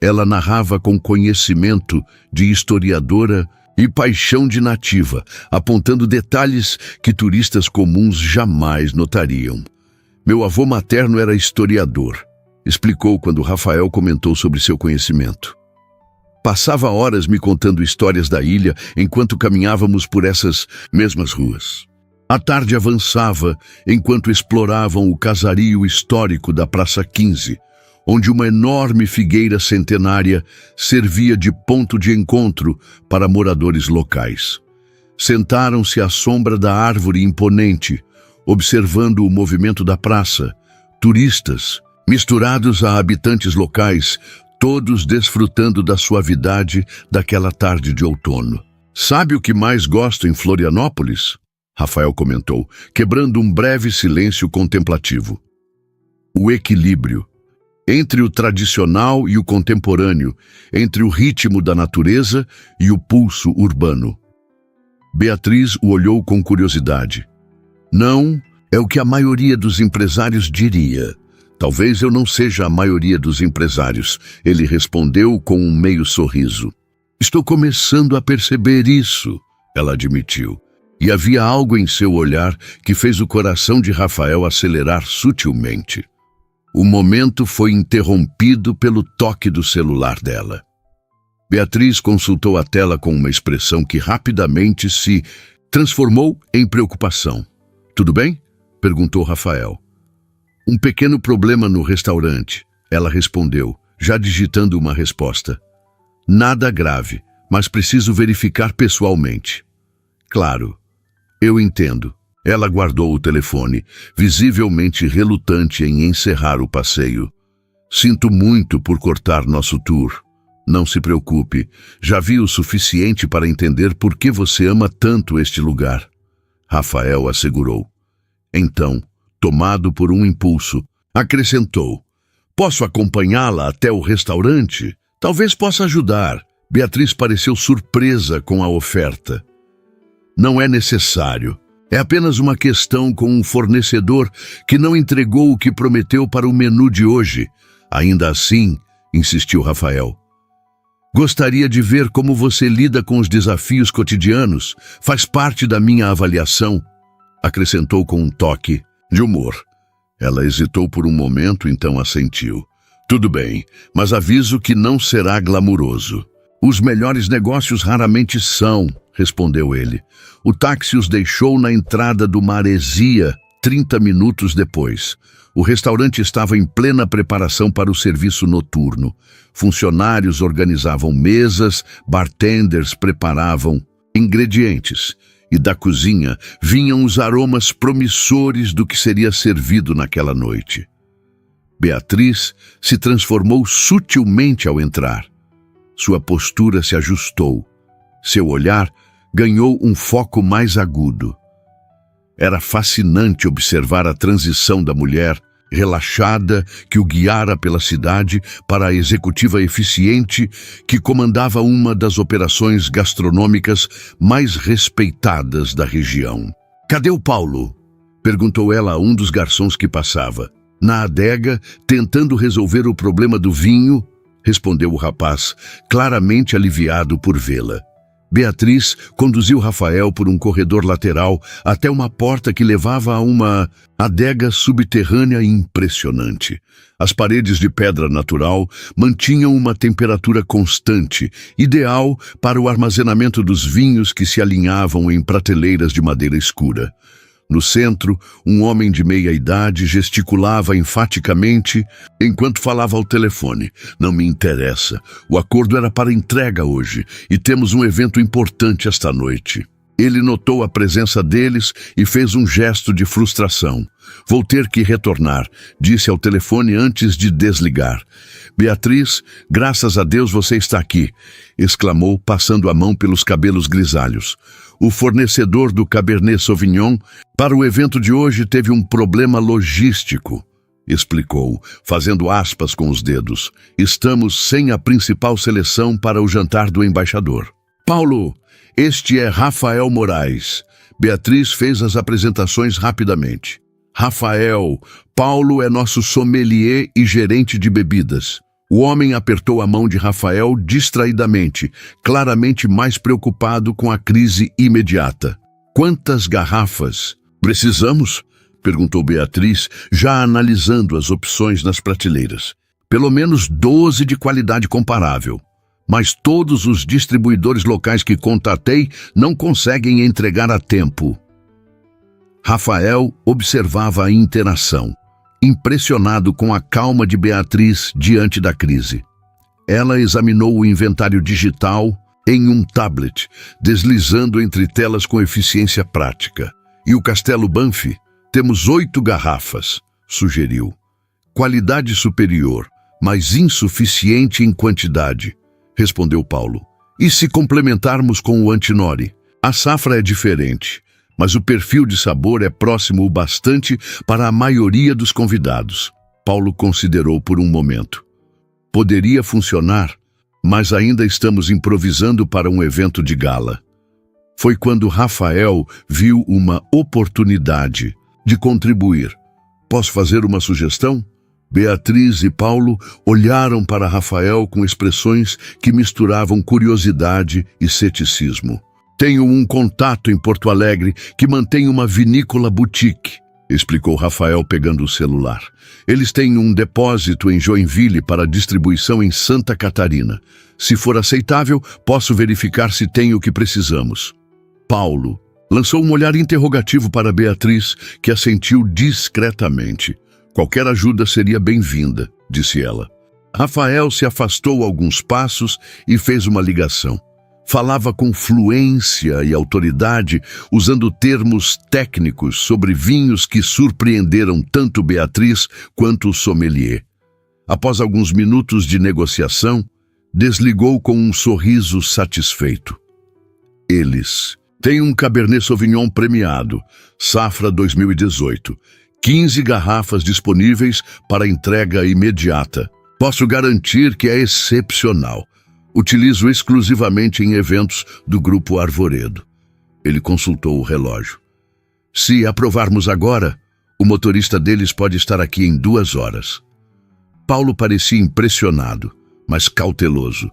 Ela narrava com conhecimento de historiadora e paixão de nativa, apontando detalhes que turistas comuns jamais notariam. Meu avô materno era historiador, explicou quando Rafael comentou sobre seu conhecimento. Passava horas me contando histórias da ilha enquanto caminhávamos por essas mesmas ruas. A tarde avançava enquanto exploravam o casario histórico da Praça 15, onde uma enorme figueira centenária servia de ponto de encontro para moradores locais. Sentaram-se à sombra da árvore imponente, observando o movimento da praça, turistas, misturados a habitantes locais, todos desfrutando da suavidade daquela tarde de outono. Sabe o que mais gosto em Florianópolis? Rafael comentou, quebrando um breve silêncio contemplativo. O equilíbrio. Entre o tradicional e o contemporâneo, entre o ritmo da natureza e o pulso urbano. Beatriz o olhou com curiosidade. Não, é o que a maioria dos empresários diria. Talvez eu não seja a maioria dos empresários, ele respondeu com um meio sorriso. Estou começando a perceber isso, ela admitiu. E havia algo em seu olhar que fez o coração de Rafael acelerar sutilmente. O momento foi interrompido pelo toque do celular dela. Beatriz consultou a tela com uma expressão que rapidamente se transformou em preocupação. Tudo bem? Perguntou Rafael. Um pequeno problema no restaurante, ela respondeu, já digitando uma resposta. Nada grave, mas preciso verificar pessoalmente. Claro, eu entendo. Ela guardou o telefone, visivelmente relutante em encerrar o passeio. Sinto muito por cortar nosso tour. Não se preocupe, já vi o suficiente para entender por que você ama tanto este lugar. Rafael assegurou. Então, tomado por um impulso, acrescentou. Posso acompanhá-la até o restaurante? Talvez possa ajudar. Beatriz pareceu surpresa com a oferta. Não é necessário. É apenas uma questão com um fornecedor que não entregou o que prometeu para o menu de hoje. Ainda assim, insistiu Rafael. Gostaria de ver como você lida com os desafios cotidianos. Faz parte da minha avaliação, acrescentou com um toque de humor. Ela hesitou por um momento, então assentiu. Tudo bem, mas aviso que não será glamuroso. Os melhores negócios raramente são, respondeu ele. O táxi os deixou na entrada do Maresia 30 minutos depois. O restaurante estava em plena preparação para o serviço noturno. Funcionários organizavam mesas, bartenders preparavam ingredientes. E da cozinha vinham os aromas promissores do que seria servido naquela noite. Beatriz se transformou sutilmente ao entrar. Sua postura se ajustou. Seu olhar ganhou um foco mais agudo. Era fascinante observar a transição da mulher, relaxada, que o guiara pela cidade, para a executiva eficiente que comandava uma das operações gastronômicas mais respeitadas da região. Cadê o Paulo? Perguntou ela a um dos garçons que passava. Na adega, tentando resolver o problema do vinho, respondeu o rapaz, claramente aliviado por vê-la. Beatriz conduziu Rafael por um corredor lateral até uma porta que levava a uma adega subterrânea impressionante. As paredes de pedra natural mantinham uma temperatura constante, ideal para o armazenamento dos vinhos que se alinhavam em prateleiras de madeira escura. No centro, um homem de meia-idade gesticulava enfaticamente enquanto falava ao telefone. Não me interessa. O acordo era para entrega hoje e temos um evento importante esta noite. Ele notou a presença deles e fez um gesto de frustração. Vou ter que retornar, disse ao telefone antes de desligar. Beatriz, graças a Deus você está aqui, exclamou, passando a mão pelos cabelos grisalhos. O fornecedor do Cabernet Sauvignon para o evento de hoje teve um problema logístico, explicou, fazendo aspas com os dedos. Estamos sem a principal seleção para o jantar do embaixador. Paulo, este é Rafael Moraes. Beatriz fez as apresentações rapidamente. Rafael, Paulo é nosso sommelier e gerente de bebidas. O homem apertou a mão de Rafael distraidamente, claramente mais preocupado com a crise imediata. Quantas garrafas precisamos? Perguntou Beatriz, já analisando as opções nas prateleiras. Pelo menos 12 de qualidade comparável. Mas todos os distribuidores locais que contatei não conseguem entregar a tempo. Rafael observava a interação, impressionado com a calma de Beatriz diante da crise. Ela examinou o inventário digital em um tablet, deslizando entre telas com eficiência prática. E o Castelo Banff? Temos 8 garrafas, sugeriu. Qualidade superior, mas insuficiente em quantidade, respondeu Paulo. E se complementarmos com o Antinori? A safra é diferente, mas o perfil de sabor é próximo o bastante para a maioria dos convidados. Paulo considerou por um momento. Poderia funcionar, mas ainda estamos improvisando para um evento de gala. Foi quando Rafael viu uma oportunidade de contribuir. Posso fazer uma sugestão? Beatriz e Paulo olharam para Rafael com expressões que misturavam curiosidade e ceticismo. Tenho um contato em Porto Alegre que mantém uma vinícola boutique, explicou Rafael pegando o celular. Eles têm um depósito em Joinville para distribuição em Santa Catarina. Se for aceitável, posso verificar se tem o que precisamos. Paulo lançou um olhar interrogativo para Beatriz, que assentiu discretamente. Qualquer ajuda seria bem-vinda, disse ela. Rafael se afastou alguns passos e fez uma ligação. Falava com fluência e autoridade, usando termos técnicos sobre vinhos que surpreenderam tanto Beatriz quanto o sommelier. Após alguns minutos de negociação, desligou com um sorriso satisfeito. Eles têm um Cabernet Sauvignon premiado, safra 2018. 15 garrafas disponíveis para entrega imediata. Posso garantir que é excepcional. Utilizo exclusivamente em eventos do Grupo Arvoredo. Ele consultou o relógio. Se aprovarmos agora, o motorista deles pode estar aqui em 2 horas. Paulo parecia impressionado, mas cauteloso.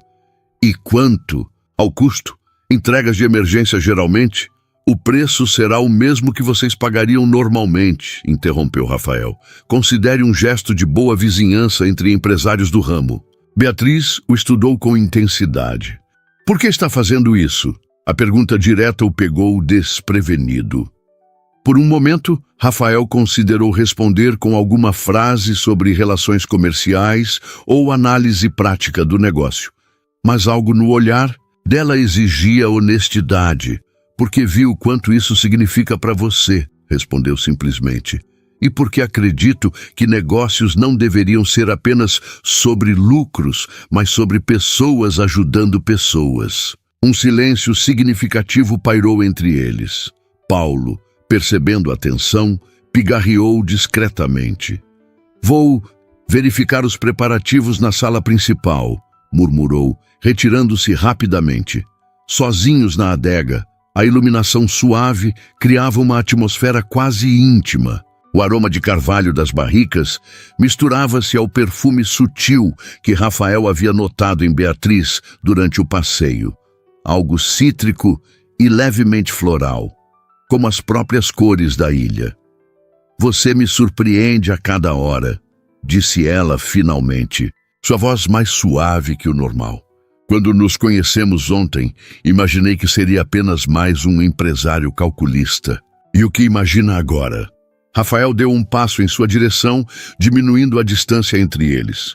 E quanto ao custo? Entregas de emergência geralmente? O preço será o mesmo que vocês pagariam normalmente, interrompeu Rafael. Considere um gesto de boa vizinhança entre empresários do ramo. Beatriz o estudou com intensidade. Por que está fazendo isso? A pergunta direta o pegou desprevenido. Por um momento, Rafael considerou responder com alguma frase sobre relações comerciais ou análise prática do negócio. Mas algo no olhar dela exigia honestidade, porque viu quanto isso significa para você, respondeu simplesmente. E porque acredito que negócios não deveriam ser apenas sobre lucros, mas sobre pessoas ajudando pessoas. Um silêncio significativo pairou entre eles. Paulo, percebendo a tensão, pigarreou discretamente. Vou verificar os preparativos na sala principal, murmurou, retirando-se rapidamente. Sozinhos na adega, a iluminação suave criava uma atmosfera quase íntima. O aroma de carvalho das barricas misturava-se ao perfume sutil que Rafael havia notado em Beatriz durante o passeio. algo cítrico e levemente floral, como as próprias cores da ilha. Você me surpreende a cada hora, disse ela finalmente, sua voz mais suave que o normal. Quando nos conhecemos ontem, imaginei que seria apenas mais um empresário calculista. E o que imagina agora? Rafael deu um passo em sua direção, diminuindo a distância entre eles.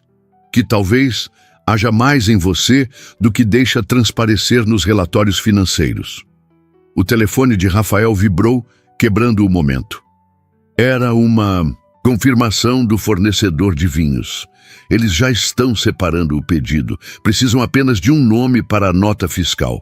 Que talvez haja mais em você do que deixa transparecer nos relatórios financeiros. O telefone de Rafael vibrou, quebrando o momento. Era uma confirmação do fornecedor de vinhos. Eles já estão separando o pedido. Precisam apenas de um nome para a nota fiscal.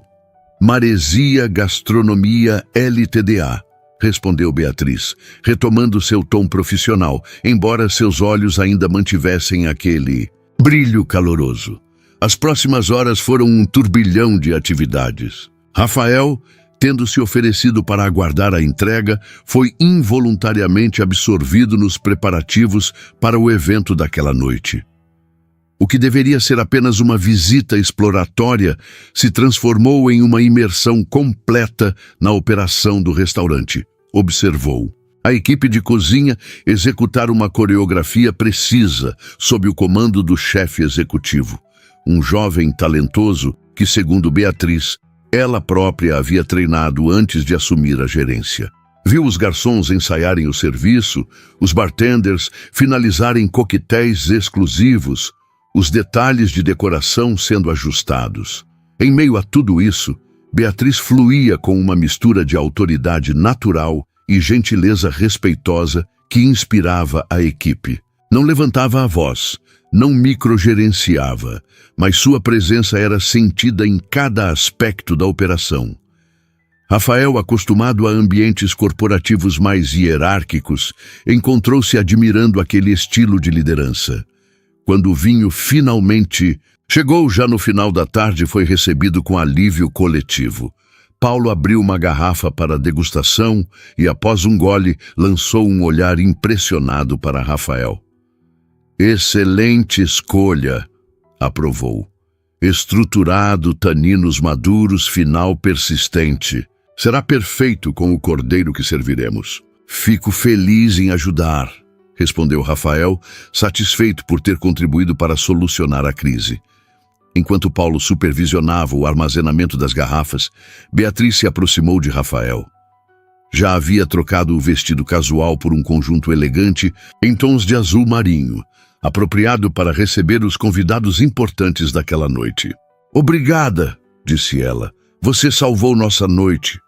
Maresia Gastronomia Ltda, respondeu Beatriz, retomando seu tom profissional, embora seus olhos ainda mantivessem aquele brilho caloroso. As próximas horas foram um turbilhão de atividades. Rafael, tendo se oferecido para aguardar a entrega, foi involuntariamente absorvido nos preparativos para o evento daquela noite. O que deveria ser apenas uma visita exploratória se transformou em uma imersão completa na operação do restaurante, observou. A equipe de cozinha executar uma coreografia precisa sob o comando do chefe executivo, um jovem talentoso que, segundo Beatriz, ela própria havia treinado antes de assumir a gerência. Viu os garçons ensaiarem o serviço, os bartenders finalizarem coquetéis exclusivos, os detalhes de decoração sendo ajustados. Em meio a tudo isso, Beatriz fluía com uma mistura de autoridade natural e gentileza respeitosa que inspirava a equipe. Não levantava a voz, não microgerenciava, mas sua presença era sentida em cada aspecto da operação. Rafael, acostumado a ambientes corporativos mais hierárquicos, encontrou-se admirando aquele estilo de liderança. Quando o vinho finalmente chegou já no final da tarde, foi recebido com alívio coletivo. Paulo abriu uma garrafa para degustação e, após um gole, lançou um olhar impressionado para Rafael. Excelente escolha, aprovou. Estruturado, taninos maduros, final persistente. Será perfeito com o cordeiro que serviremos. Fico feliz em ajudar, respondeu Rafael, satisfeito por ter contribuído para solucionar a crise. Enquanto Paulo supervisionava o armazenamento das garrafas, Beatriz se aproximou de Rafael. Já havia trocado o vestido casual por um conjunto elegante em tons de azul marinho, apropriado para receber os convidados importantes daquela noite. Obrigada, disse ela. Você salvou nossa noite.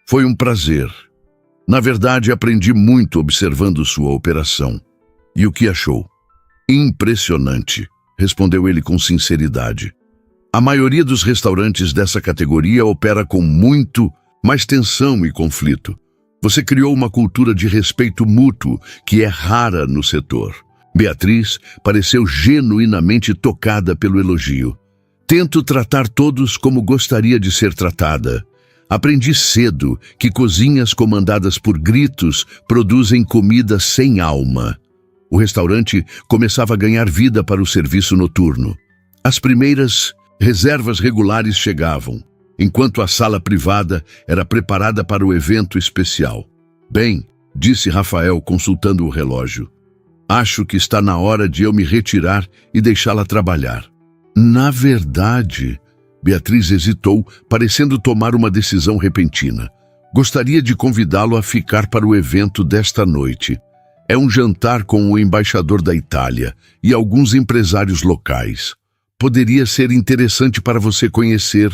Foi um prazer. Na verdade, aprendi muito observando sua operação. E o que achou? Impressionante, respondeu ele com sinceridade. A maioria dos restaurantes dessa categoria opera com muito mais tensão e conflito. Você criou uma cultura de respeito mútuo que é rara no setor. Beatriz pareceu genuinamente tocada pelo elogio. Tento tratar todos como gostaria de ser tratada. Aprendi cedo que cozinhas comandadas por gritos produzem comida sem alma. O restaurante começava a ganhar vida para o serviço noturno. As primeiras reservas regulares chegavam, enquanto a sala privada era preparada para o evento especial. Bem, disse Rafael consultando o relógio. Acho que está na hora de eu me retirar e deixá-la trabalhar. Na verdade, Beatriz hesitou, parecendo tomar uma decisão repentina. Gostaria de convidá-lo a ficar para o evento desta noite. É um jantar com o embaixador da Itália e alguns empresários locais. Poderia ser interessante para você conhecer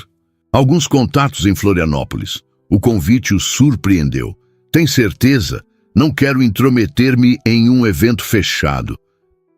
alguns contatos em Florianópolis. O convite o surpreendeu. Tem certeza? Não quero intrometer-me em um evento fechado.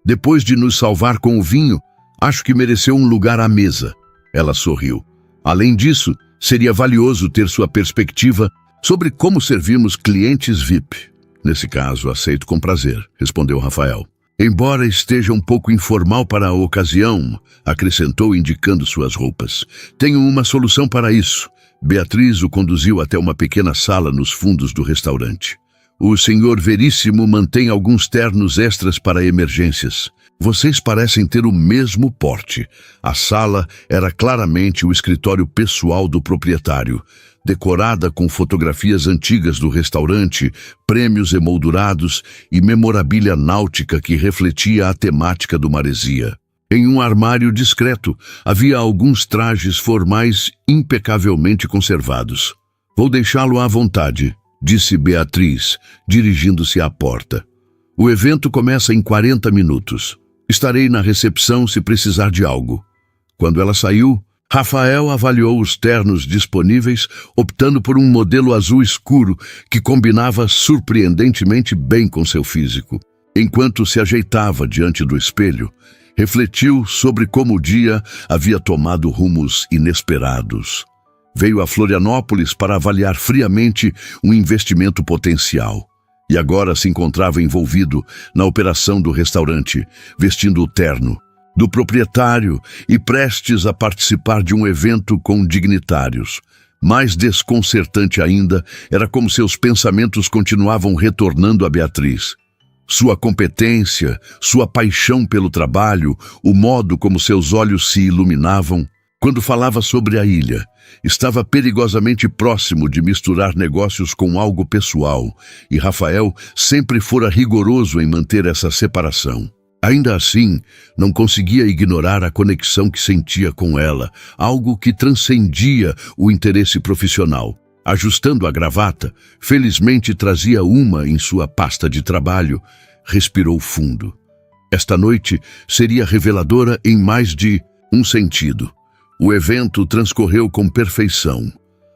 Depois de nos salvar com o vinho, acho que mereceu um lugar à mesa. Ela sorriu. Além disso, seria valioso ter sua perspectiva sobre como servimos clientes VIP. Nesse caso, aceito com prazer, respondeu Rafael. Embora esteja um pouco informal para a ocasião, acrescentou indicando suas roupas. Tenho uma solução para isso. Beatriz o conduziu até uma pequena sala nos fundos do restaurante. O senhor Veríssimo mantém alguns ternos extras para emergências. Vocês parecem ter o mesmo porte. A sala era claramente o escritório pessoal do proprietário, decorada com fotografias antigas do restaurante, prêmios emoldurados e memorabilia náutica que refletia a temática do Maresia. Em um armário discreto, havia alguns trajes formais impecavelmente conservados. Vou deixá-lo à vontade, disse Beatriz, dirigindo-se à porta. O evento começa em 40 minutos. Estarei na recepção se precisar de algo. Quando ela saiu, Rafael avaliou os ternos disponíveis, optando por um modelo azul escuro que combinava surpreendentemente bem com seu físico. Enquanto se ajeitava diante do espelho, refletiu sobre como o dia havia tomado rumos inesperados. Veio a Florianópolis para avaliar friamente um investimento potencial. E agora se encontrava envolvido na operação do restaurante, vestindo o terno do proprietário e prestes a participar de um evento com dignitários. Mais desconcertante ainda era como seus pensamentos continuavam retornando a Beatriz. Sua competência, sua paixão pelo trabalho, o modo como seus olhos se iluminavam. Quando falava sobre a ilha, estava perigosamente próximo de misturar negócios com algo pessoal, e Rafael sempre fora rigoroso em manter essa separação. Ainda assim, não conseguia ignorar a conexão que sentia com ela, algo que transcendia o interesse profissional. Ajustando a gravata, felizmente trazia uma em sua pasta de trabalho, respirou fundo. Esta noite seria reveladora em mais de um sentido. O evento transcorreu com perfeição.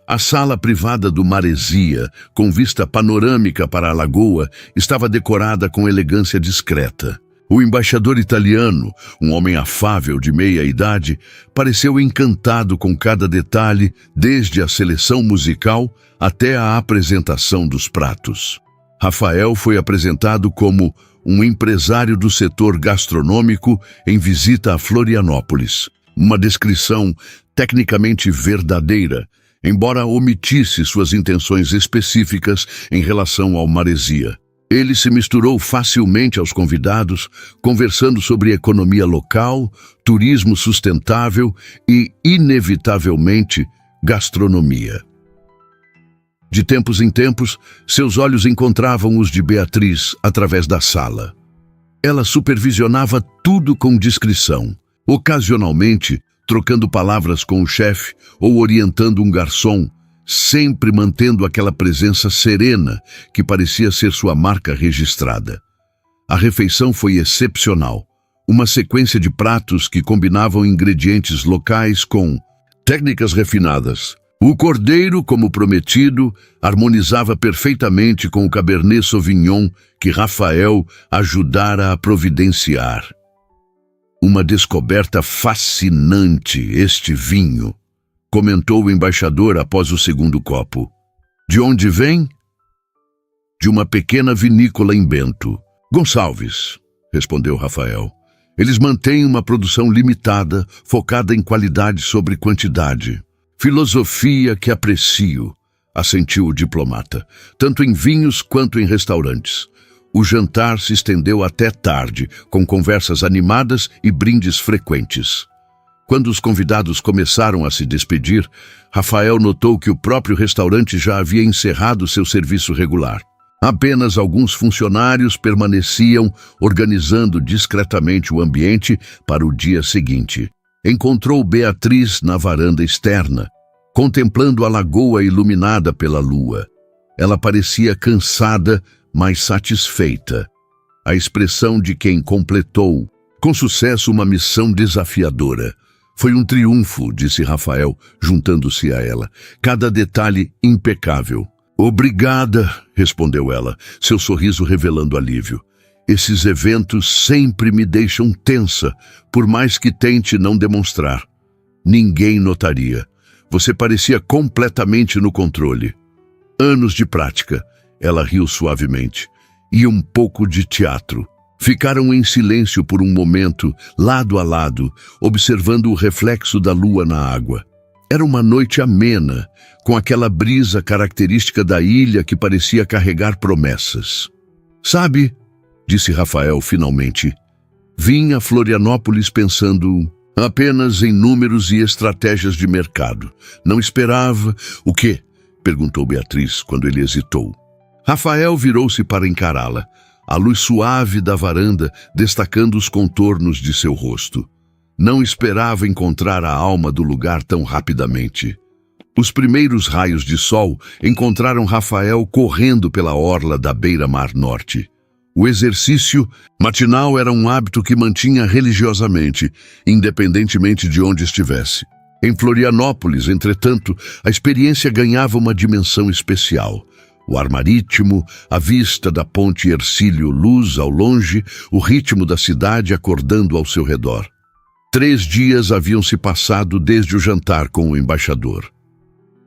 A sala privada do Maresia, com vista panorâmica para a lagoa, estava decorada com elegância discreta. O embaixador italiano, um homem afável de meia-idade, pareceu encantado com cada detalhe, desde a seleção musical até a apresentação dos pratos. Rafael foi apresentado como um empresário do setor gastronômico em visita a Florianópolis. Uma descrição tecnicamente verdadeira, embora omitisse suas intenções específicas em relação ao Maresia. Ele se misturou facilmente aos convidados, conversando sobre economia local, turismo sustentável e, inevitavelmente, gastronomia. De tempos em tempos, seus olhos encontravam os de Beatriz através da sala. Ela supervisionava tudo com discrição, ocasionalmente trocando palavras com o chefe ou orientando um garçom, sempre mantendo aquela presença serena que parecia ser sua marca registrada. A refeição foi excepcional, uma sequência de pratos que combinavam ingredientes locais com técnicas refinadas. O cordeiro, como prometido, harmonizava perfeitamente com o Cabernet Sauvignon que Rafael ajudara a providenciar. Uma descoberta fascinante, este vinho, comentou o embaixador após o segundo copo. De onde vem? De uma pequena vinícola em Bento. Gonçalves, respondeu Rafael. Eles mantêm uma produção limitada, focada em qualidade sobre quantidade. Filosofia que aprecio, assentiu o diplomata, tanto em vinhos quanto em restaurantes. O jantar se estendeu até tarde, com conversas animadas e brindes frequentes. Quando os convidados começaram a se despedir, Rafael notou que o próprio restaurante já havia encerrado seu serviço regular. Apenas alguns funcionários permaneciam organizando discretamente o ambiente para o dia seguinte. Encontrou Beatriz na varanda externa, contemplando a lagoa iluminada pela lua. Ela parecia cansada, mas satisfeita. A expressão de quem completou, com sucesso, uma missão desafiadora. Foi um triunfo, disse Rafael, juntando-se a ela. Cada detalhe impecável. Obrigada, respondeu ela, seu sorriso revelando alívio. Esses eventos sempre me deixam tensa, por mais que tente não demonstrar. Ninguém notaria. Você parecia completamente no controle. Anos de prática, ela riu suavemente, e um pouco de teatro. Ficaram em silêncio por um momento, lado a lado, observando o reflexo da lua na água. Era uma noite amena, com aquela brisa característica da ilha que parecia carregar promessas. Sabe, disse Rafael finalmente, vim a Florianópolis pensando apenas em números e estratégias de mercado. Não esperava... O quê? Perguntou Beatriz quando ele hesitou. Rafael virou-se para encará-la, a luz suave da varanda destacando os contornos de seu rosto. Não esperava encontrar a alma do lugar tão rapidamente. Os primeiros raios de sol encontraram Rafael correndo pela orla da beira-mar norte. O exercício matinal era um hábito que mantinha religiosamente, independentemente de onde estivesse. Em Florianópolis, entretanto, a experiência ganhava uma dimensão especial. O ar marítimo, a vista da ponte Hercílio Luz ao longe, o ritmo da cidade acordando ao seu redor. 3 dias haviam se passado desde o jantar com o embaixador.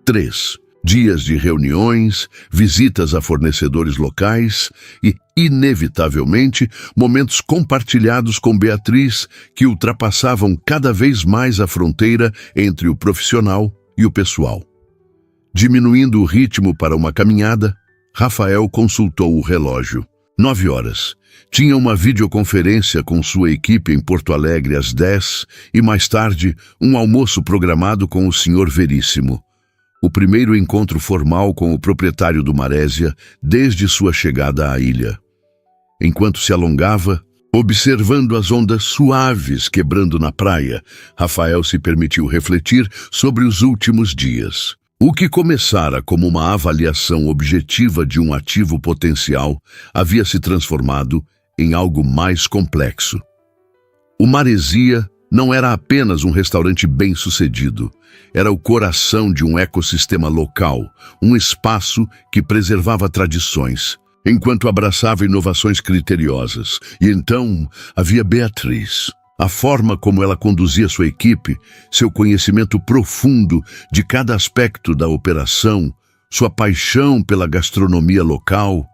3 dias de reuniões, visitas a fornecedores locais e, inevitavelmente, momentos compartilhados com Beatriz que ultrapassavam cada vez mais a fronteira entre o profissional e o pessoal. Diminuindo o ritmo para uma caminhada, Rafael consultou o relógio. 9 horas. Tinha uma videoconferência com sua equipe em Porto Alegre às 10 e, mais tarde, um almoço programado com o Sr. Veríssimo. O primeiro encontro formal com o proprietário do Marésia desde sua chegada à ilha. Enquanto se alongava, observando as ondas suaves quebrando na praia, Rafael se permitiu refletir sobre os últimos dias. O que começara como uma avaliação objetiva de um ativo potencial havia se transformado em algo mais complexo. O Marésia não era apenas um restaurante bem-sucedido, era o coração de um ecossistema local, um espaço que preservava tradições, enquanto abraçava inovações criteriosas. E então havia Beatriz. A forma como ela conduzia sua equipe, seu conhecimento profundo de cada aspecto da operação, sua paixão pela gastronomia local.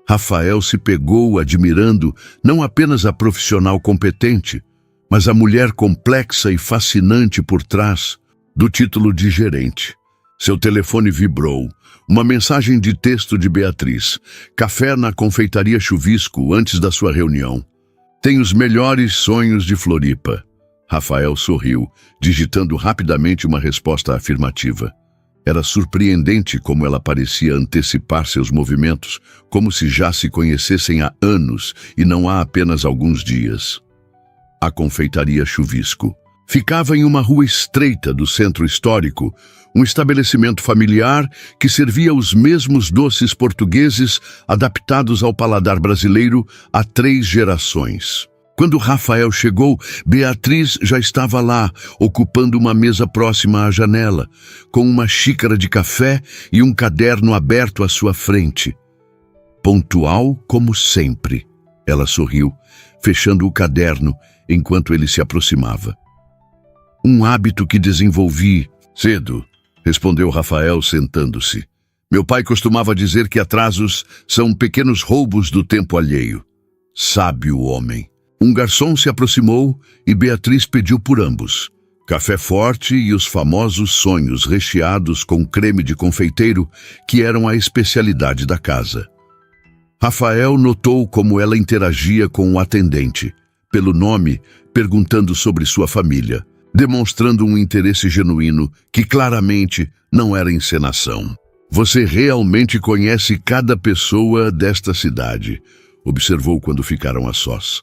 Rafael se pegou admirando não apenas a profissional competente, mas a mulher complexa e fascinante por trás do título de gerente. Seu telefone vibrou. Uma mensagem de texto de Beatriz. Café na confeitaria Chuvisco antes da sua reunião. Tem os melhores sonhos de Floripa. Rafael sorriu, digitando rapidamente uma resposta afirmativa. Era surpreendente como ela parecia antecipar seus movimentos, como se já se conhecessem há anos e não há apenas alguns dias. A confeitaria Chuvisco ficava em uma rua estreita do centro histórico, um estabelecimento familiar que servia os mesmos doces portugueses adaptados ao paladar brasileiro há 3 gerações. Quando Rafael chegou, Beatriz já estava lá, ocupando uma mesa próxima à janela, com uma xícara de café e um caderno aberto à sua frente. Pontual como sempre, ela sorriu, fechando o caderno enquanto ele se aproximava. Um hábito que desenvolvi cedo, respondeu Rafael sentando-se. Meu pai costumava dizer que atrasos são pequenos roubos do tempo alheio. Sábio homem. Um garçom se aproximou e Beatriz pediu por ambos. Café forte e os famosos sonhos recheados com creme de confeiteiro, que eram a especialidade da casa. Rafael notou como ela interagia com o atendente, pelo nome, perguntando sobre sua família, demonstrando um interesse genuíno que claramente não era encenação. Você realmente conhece cada pessoa desta cidade, observou quando ficaram a sós.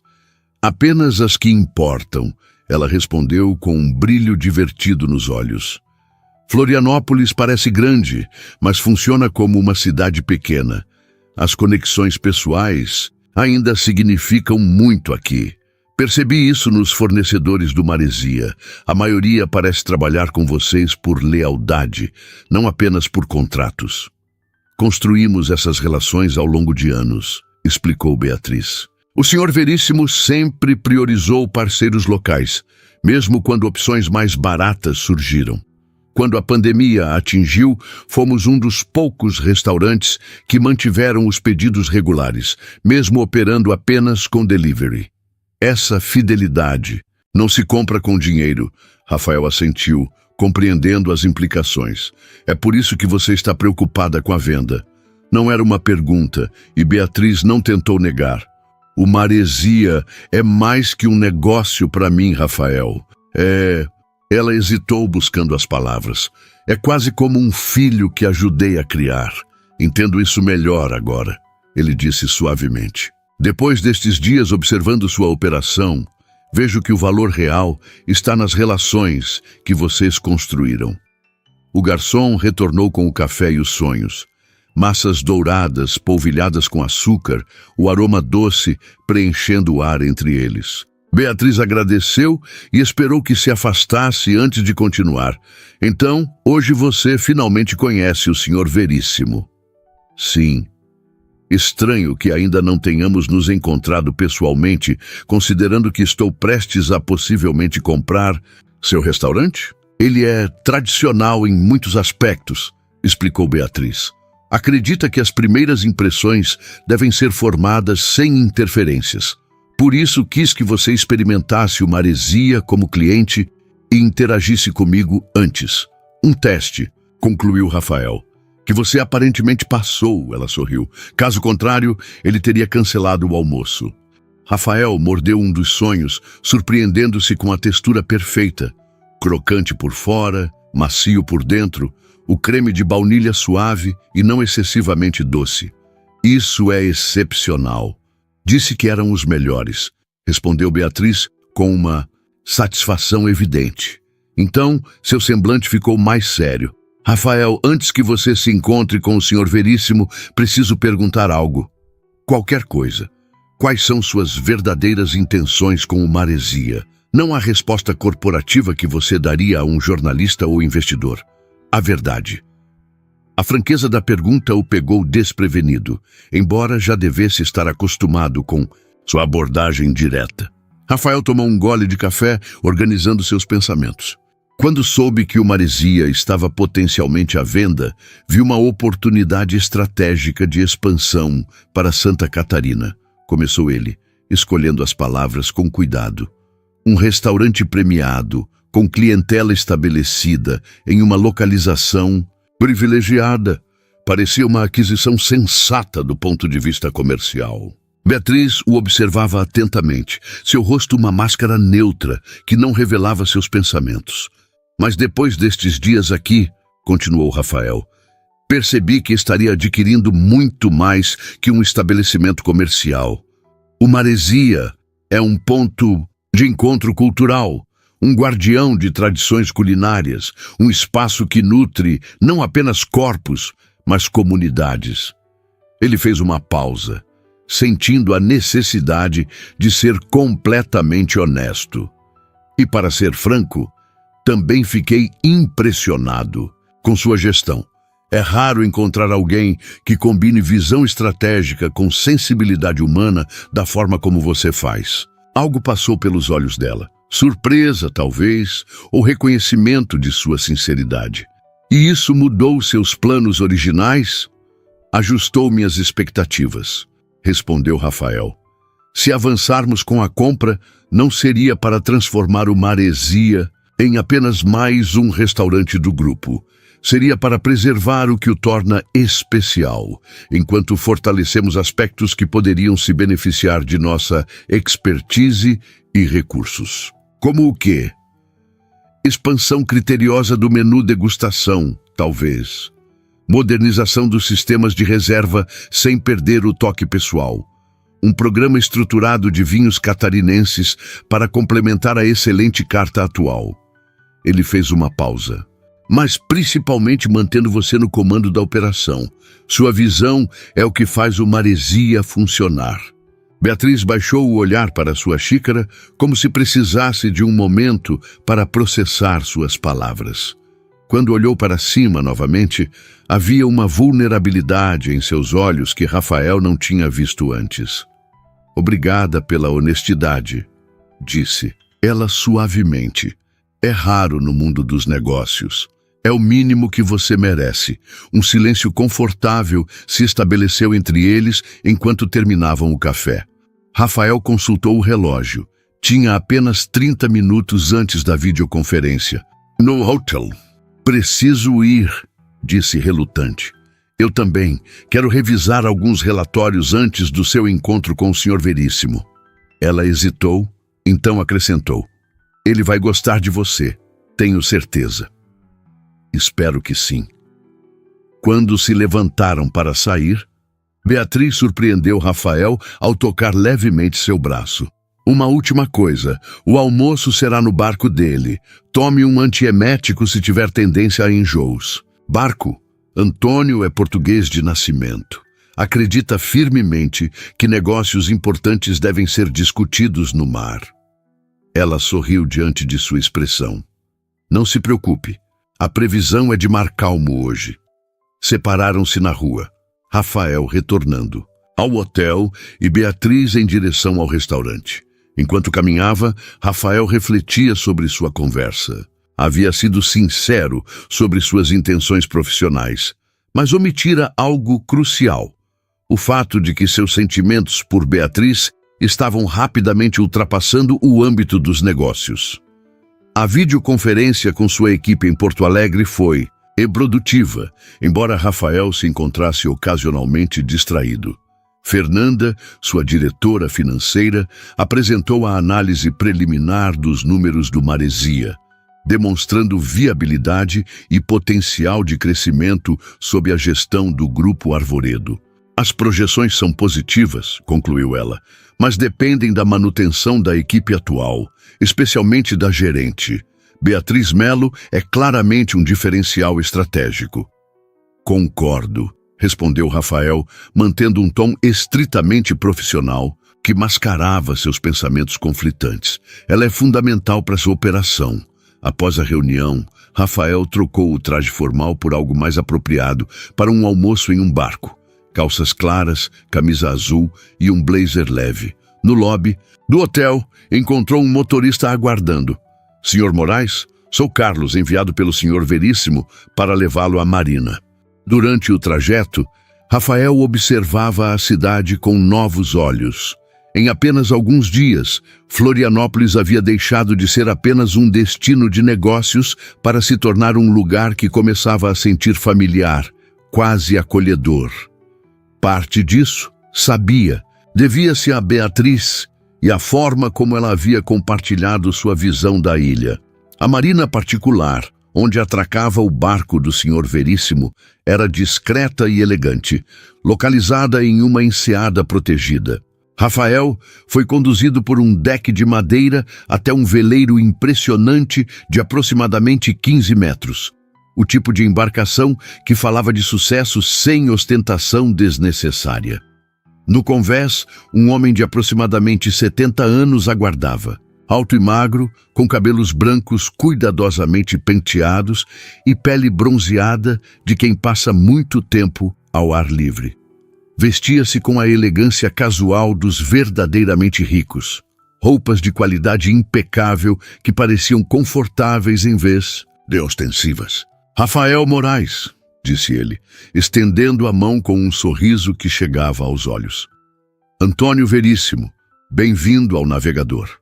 Apenas as que importam, ela respondeu com um brilho divertido nos olhos. Florianópolis parece grande, mas funciona como uma cidade pequena. As conexões pessoais ainda significam muito aqui. Percebi isso nos fornecedores do Marésia. A maioria parece trabalhar com vocês por lealdade, não apenas por contratos. Construímos essas relações ao longo de anos, explicou Beatriz. O Sr. Veríssimo sempre priorizou parceiros locais, mesmo quando opções mais baratas surgiram. Quando a pandemia a atingiu, fomos um dos poucos restaurantes que mantiveram os pedidos regulares, mesmo operando apenas com delivery. Essa fidelidade não se compra com dinheiro, Rafael assentiu, compreendendo as implicações. É por isso que você está preocupada com a venda. Não era uma pergunta, e Beatriz não tentou negar. O Maresia é mais que um negócio para mim, Rafael. Ela hesitou buscando as palavras. É quase como um filho que ajudei a criar. Entendo isso melhor agora, ele disse suavemente. Depois destes dias observando sua operação, vejo que o valor real está nas relações que vocês construíram. O garçom retornou com o café e os sonhos. Massas douradas, polvilhadas com açúcar, o aroma doce preenchendo o ar entre eles. Beatriz agradeceu e esperou que se afastasse antes de continuar. Então, hoje você finalmente conhece o Sr. Veríssimo. Sim. Estranho que ainda não tenhamos nos encontrado pessoalmente, considerando que estou prestes a possivelmente comprar seu restaurante? Ele é tradicional em muitos aspectos, explicou Beatriz. Acredita que as primeiras impressões devem ser formadas sem interferências. Por isso quis que você experimentasse o Maresia como cliente e interagisse comigo antes. Um teste, concluiu Rafael. Que você aparentemente passou, ela sorriu. Caso contrário, ele teria cancelado o almoço. Rafael mordeu um dos sonhos, surpreendendo-se com a textura perfeita. Crocante por fora, macio por dentro, o creme de baunilha suave e não excessivamente doce. Isso é excepcional. Disse que eram os melhores, respondeu Beatriz com uma satisfação evidente. Então, seu semblante ficou mais sério. Rafael, antes que você se encontre com o Sr. Veríssimo, preciso perguntar algo. Qualquer coisa. Quais são suas verdadeiras intenções com o Maresia? Não a resposta corporativa que você daria a um jornalista ou investidor. A verdade. A franqueza da pergunta o pegou desprevenido, embora já devesse estar acostumado com sua abordagem direta. Rafael tomou um gole de café, organizando seus pensamentos. Quando soube que o Maresia estava potencialmente à venda, viu uma oportunidade estratégica de expansão para Santa Catarina, começou ele, escolhendo as palavras com cuidado. Um restaurante premiado, com clientela estabelecida, em uma localização privilegiada. Parecia uma aquisição sensata do ponto de vista comercial. Beatriz o observava atentamente, seu rosto uma máscara neutra que não revelava seus pensamentos. Mas depois destes dias aqui, continuou Rafael, percebi que estaria adquirindo muito mais que um estabelecimento comercial. O Maresia é um ponto de encontro cultural, um guardião de tradições culinárias, um espaço que nutre não apenas corpos, mas comunidades. Ele fez uma pausa, sentindo a necessidade de ser completamente honesto. E para ser franco, também fiquei impressionado com sua gestão. É raro encontrar alguém que combine visão estratégica com sensibilidade humana da forma como você faz. Algo passou pelos olhos dela. Surpresa, talvez, ou reconhecimento de sua sinceridade. E isso mudou seus planos originais? Ajustou minhas expectativas, respondeu Rafael. Se avançarmos com a compra, não seria para transformar o Maresia em apenas mais um restaurante do grupo. Seria para preservar o que o torna especial, enquanto fortalecemos aspectos que poderiam se beneficiar de nossa expertise e recursos. Como o quê? Expansão criteriosa do menu degustação, talvez. Modernização dos sistemas de reserva sem perder o toque pessoal. Um programa estruturado de vinhos catarinenses para complementar a excelente carta atual. Ele fez uma pausa. Mas principalmente mantendo você no comando da operação. Sua visão é o que faz o Maresia funcionar. Beatriz baixou o olhar para sua xícara, como se precisasse de um momento para processar suas palavras. Quando olhou para cima novamente, havia uma vulnerabilidade em seus olhos que Rafael não tinha visto antes. Obrigada pela honestidade, disse ela suavemente. É raro no mundo dos negócios. É o mínimo que você merece. Um silêncio confortável se estabeleceu entre eles enquanto terminavam o café. Rafael consultou o relógio. Tinha apenas 30 minutos antes da videoconferência. No hotel. Preciso ir, disse relutante. Eu também. Quero revisar alguns relatórios antes do seu encontro com o Sr. Veríssimo. Ela hesitou, então acrescentou. Ele vai gostar de você, tenho certeza. Espero que sim. Quando se levantaram para sair, Beatriz surpreendeu Rafael ao tocar levemente seu braço. Uma última coisa, o almoço será no barco dele. Tome um antiemético se tiver tendência a enjoos. Barco? Antônio é português de nascimento. Acredita firmemente que negócios importantes devem ser discutidos no mar. Ela sorriu diante de sua expressão. Não se preocupe, a previsão é de mar calmo hoje. Separaram-se na rua, Rafael retornando ao hotel e Beatriz em direção ao restaurante. Enquanto caminhava, Rafael refletia sobre sua conversa. Havia sido sincero sobre suas intenções profissionais, mas omitira algo crucial: o fato de que seus sentimentos por Beatriz estavam rapidamente ultrapassando o âmbito dos negócios. A videoconferência com sua equipe em Porto Alegre foi produtiva, embora Rafael se encontrasse ocasionalmente distraído. Fernanda, sua diretora financeira, apresentou a análise preliminar dos números do Maresia, demonstrando viabilidade e potencial de crescimento sob a gestão do Grupo Arvoredo. As projeções são positivas, concluiu ela, mas dependem da manutenção da equipe atual, especialmente da gerente. Beatriz Melo é claramente um diferencial estratégico. Concordo, respondeu Rafael, mantendo um tom estritamente profissional que mascarava seus pensamentos conflitantes. Ela é fundamental para sua operação. Após a reunião, Rafael trocou o traje formal por algo mais apropriado para um almoço em um barco. Calças claras, camisa azul e um blazer leve. No lobby do hotel, encontrou um motorista aguardando. Sr. Moraes, sou Carlos, enviado pelo Sr. Veríssimo para levá-lo à Marina. Durante o trajeto, Rafael observava a cidade com novos olhos. Em apenas alguns dias, Florianópolis havia deixado de ser apenas um destino de negócios para se tornar um lugar que começava a sentir familiar, quase acolhedor. Parte disso, sabia, devia-se a Beatriz e a forma como ela havia compartilhado sua visão da ilha. A marina particular, onde atracava o barco do Sr. Veríssimo, era discreta e elegante, localizada em uma enseada protegida. Rafael foi conduzido por um deck de madeira até um veleiro impressionante de aproximadamente 15 metros. O tipo de embarcação que falava de sucesso sem ostentação desnecessária. No convés, um homem de aproximadamente 70 anos aguardava. Alto e magro, com cabelos brancos cuidadosamente penteados e pele bronzeada de quem passa muito tempo ao ar livre. Vestia-se com a elegância casual dos verdadeiramente ricos. Roupas de qualidade impecável que pareciam confortáveis em vez de ostensivas. Rafael Moraes, disse ele, estendendo a mão com um sorriso que chegava aos olhos. Antônio Veríssimo, bem-vindo ao Navegador.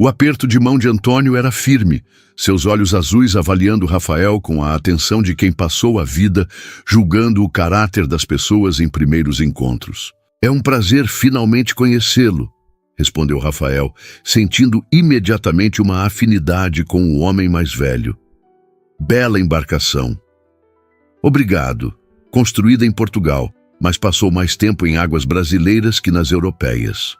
O aperto de mão de Antônio era firme, seus olhos azuis avaliando Rafael com a atenção de quem passou a vida julgando o caráter das pessoas em primeiros encontros. É um prazer finalmente conhecê-lo, respondeu Rafael, sentindo imediatamente uma afinidade com o homem mais velho. Bela embarcação. Obrigado. Construída em Portugal, mas passou mais tempo em águas brasileiras que nas europeias.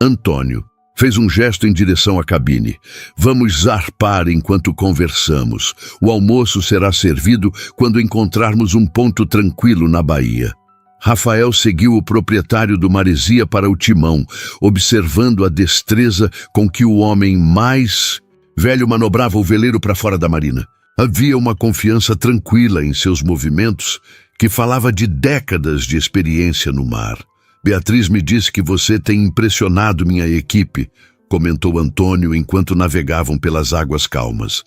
Antônio fez um gesto em direção à cabine. Vamos zarpar enquanto conversamos. O almoço será servido quando encontrarmos um ponto tranquilo na baía. Rafael seguiu o proprietário do Maresia para o timão, observando a destreza com que o homem mais velho manobrava o veleiro para fora da marina. Havia uma confiança tranquila em seus movimentos que falava de décadas de experiência no mar. Beatriz me disse que você tem impressionado minha equipe, comentou Antônio enquanto navegavam pelas águas calmas.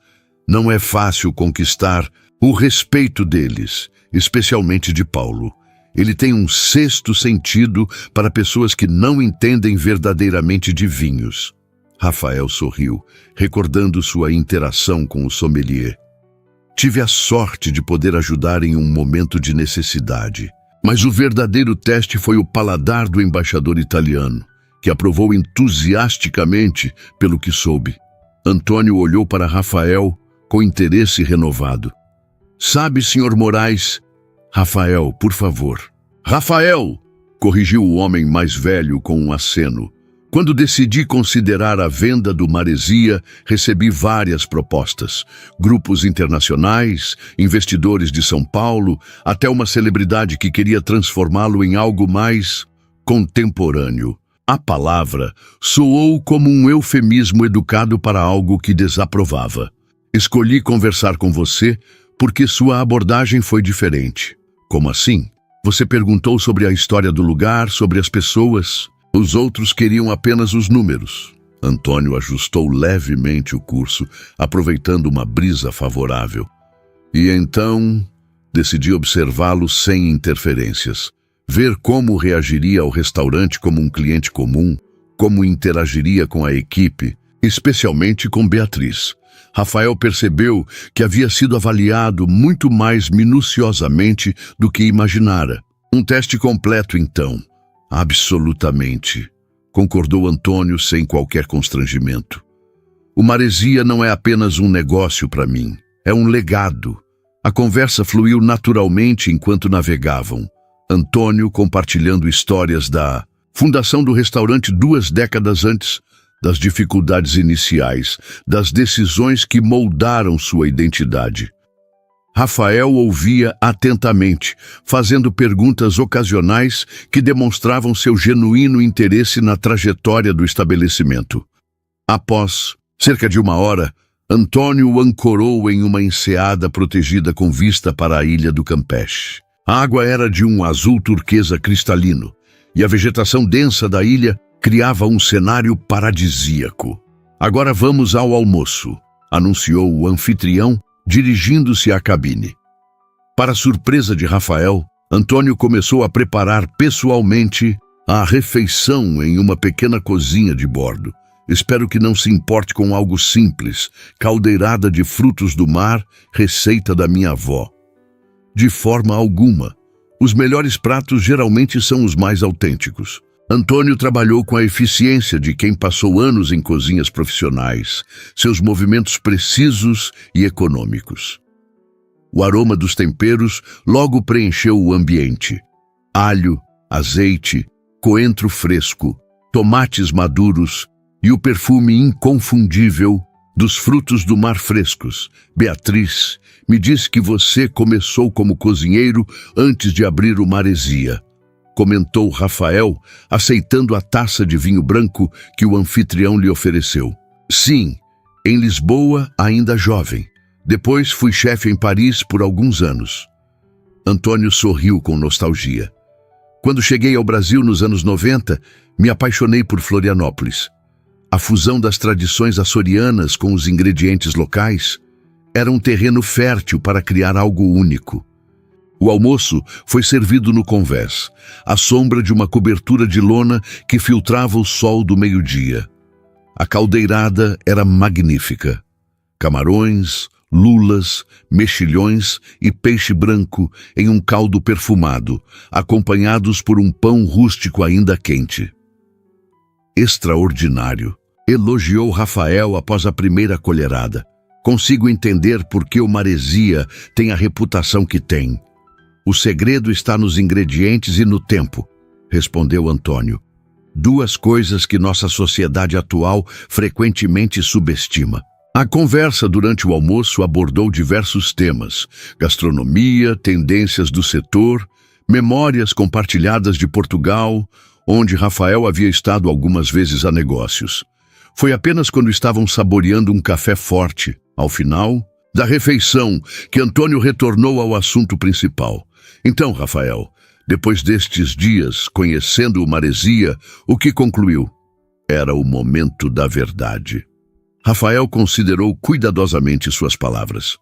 Não é fácil conquistar o respeito deles, especialmente de Paulo. Ele tem um sexto sentido para pessoas que não entendem verdadeiramente de vinhos. Rafael sorriu, recordando sua interação com o sommelier. Tive a sorte de poder ajudar em um momento de necessidade. Mas o verdadeiro teste foi o paladar do embaixador italiano, que aprovou entusiasticamente pelo que soube. Antônio olhou para Rafael com interesse renovado. Sabe, Sr. Moraes... Rafael, por favor. Rafael! Corrigiu o homem mais velho com um aceno. Quando decidi considerar a venda do Maresia, recebi várias propostas. Grupos internacionais, investidores de São Paulo, até uma celebridade que queria transformá-lo em algo mais contemporâneo. A palavra soou como um eufemismo educado para algo que desaprovava. Escolhi conversar com você porque sua abordagem foi diferente. Como assim? Você perguntou sobre a história do lugar, sobre as pessoas. Os outros queriam apenas os números. Antônio ajustou levemente o curso, aproveitando uma brisa favorável. E então, decidi observá-lo sem interferências. Ver como reagiria ao restaurante como um cliente comum, como interagiria com a equipe, especialmente com Beatriz. Rafael percebeu que havia sido avaliado muito mais minuciosamente do que imaginara. Um teste completo, então. Absolutamente, concordou Antônio sem qualquer constrangimento. O Maresia não é apenas um negócio para mim, é um legado. A conversa fluiu naturalmente enquanto navegavam. Antônio compartilhando histórias da fundação do restaurante 2 décadas antes, das dificuldades iniciais, das decisões que moldaram sua identidade. Rafael ouvia atentamente, fazendo perguntas ocasionais que demonstravam seu genuíno interesse na trajetória do estabelecimento. Após cerca de 1 hora, Antônio o ancorou em uma enseada protegida com vista para a ilha do Campeche. A água era de um azul turquesa cristalino, e a vegetação densa da ilha criava um cenário paradisíaco. Agora vamos ao almoço, anunciou o anfitrião, dirigindo-se à cabine. Para surpresa de Rafael, Antônio começou a preparar pessoalmente a refeição em uma pequena cozinha de bordo. Espero que não se importe com algo simples, caldeirada de frutos do mar, receita da minha avó. De forma alguma. Os melhores pratos geralmente são os mais autênticos. Antônio trabalhou com a eficiência de quem passou anos em cozinhas profissionais, seus movimentos precisos e econômicos. O aroma dos temperos logo preencheu o ambiente. Alho, azeite, coentro fresco, tomates maduros e o perfume inconfundível dos frutos do mar frescos. Beatriz, me disse que você começou como cozinheiro antes de abrir o Maresia, comentou Rafael, aceitando a taça de vinho branco que o anfitrião lhe ofereceu. Sim, em Lisboa, ainda jovem. Depois fui chefe em Paris por alguns anos. Antônio sorriu com nostalgia. Quando cheguei ao Brasil nos anos 90, me apaixonei por Florianópolis. A fusão das tradições açorianas com os ingredientes locais era um terreno fértil para criar algo único. O almoço foi servido no convés, à sombra de uma cobertura de lona que filtrava o sol do meio-dia. A caldeirada era magnífica. Camarões, lulas, mexilhões e peixe branco em um caldo perfumado, acompanhados por um pão rústico ainda quente. Extraordinário, elogiou Rafael após a primeira colherada. Consigo entender por que o Maresia tem a reputação que tem. O segredo está nos ingredientes e no tempo, respondeu Antônio. 2 coisas que nossa sociedade atual frequentemente subestima. A conversa durante o almoço abordou diversos temas: gastronomia, tendências do setor, memórias compartilhadas de Portugal, onde Rafael havia estado algumas vezes a negócios. Foi apenas quando estavam saboreando um café forte, ao final da refeição, que Antônio retornou ao assunto principal. Então, Rafael, depois destes dias conhecendo o Maresia, o que concluiu? Era o momento da verdade. Rafael considerou cuidadosamente suas palavras,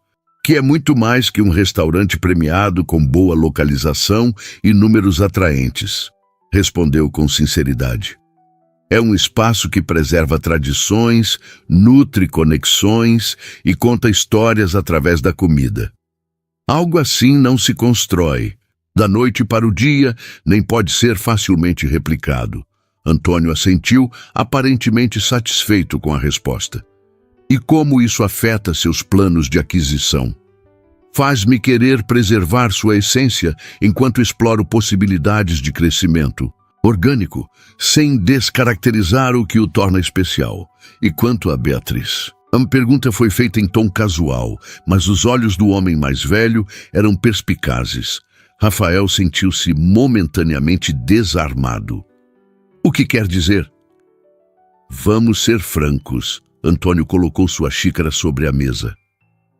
que é muito mais que um restaurante premiado com boa localização e números atraentes, respondeu com sinceridade. É um espaço que preserva tradições, nutre conexões e conta histórias através da comida. Algo assim não se constrói, da noite para o dia, nem pode ser facilmente replicado. Antônio assentiu, aparentemente satisfeito com a resposta. E como isso afeta seus planos de aquisição? Faz-me querer preservar sua essência enquanto exploro possibilidades de crescimento orgânico, sem descaracterizar o que o torna especial. E quanto a Beatriz? A pergunta foi feita em tom casual, mas os olhos do homem mais velho eram perspicazes. Rafael sentiu-se momentaneamente desarmado. O que quer dizer? Vamos ser francos. Antônio colocou sua xícara sobre a mesa.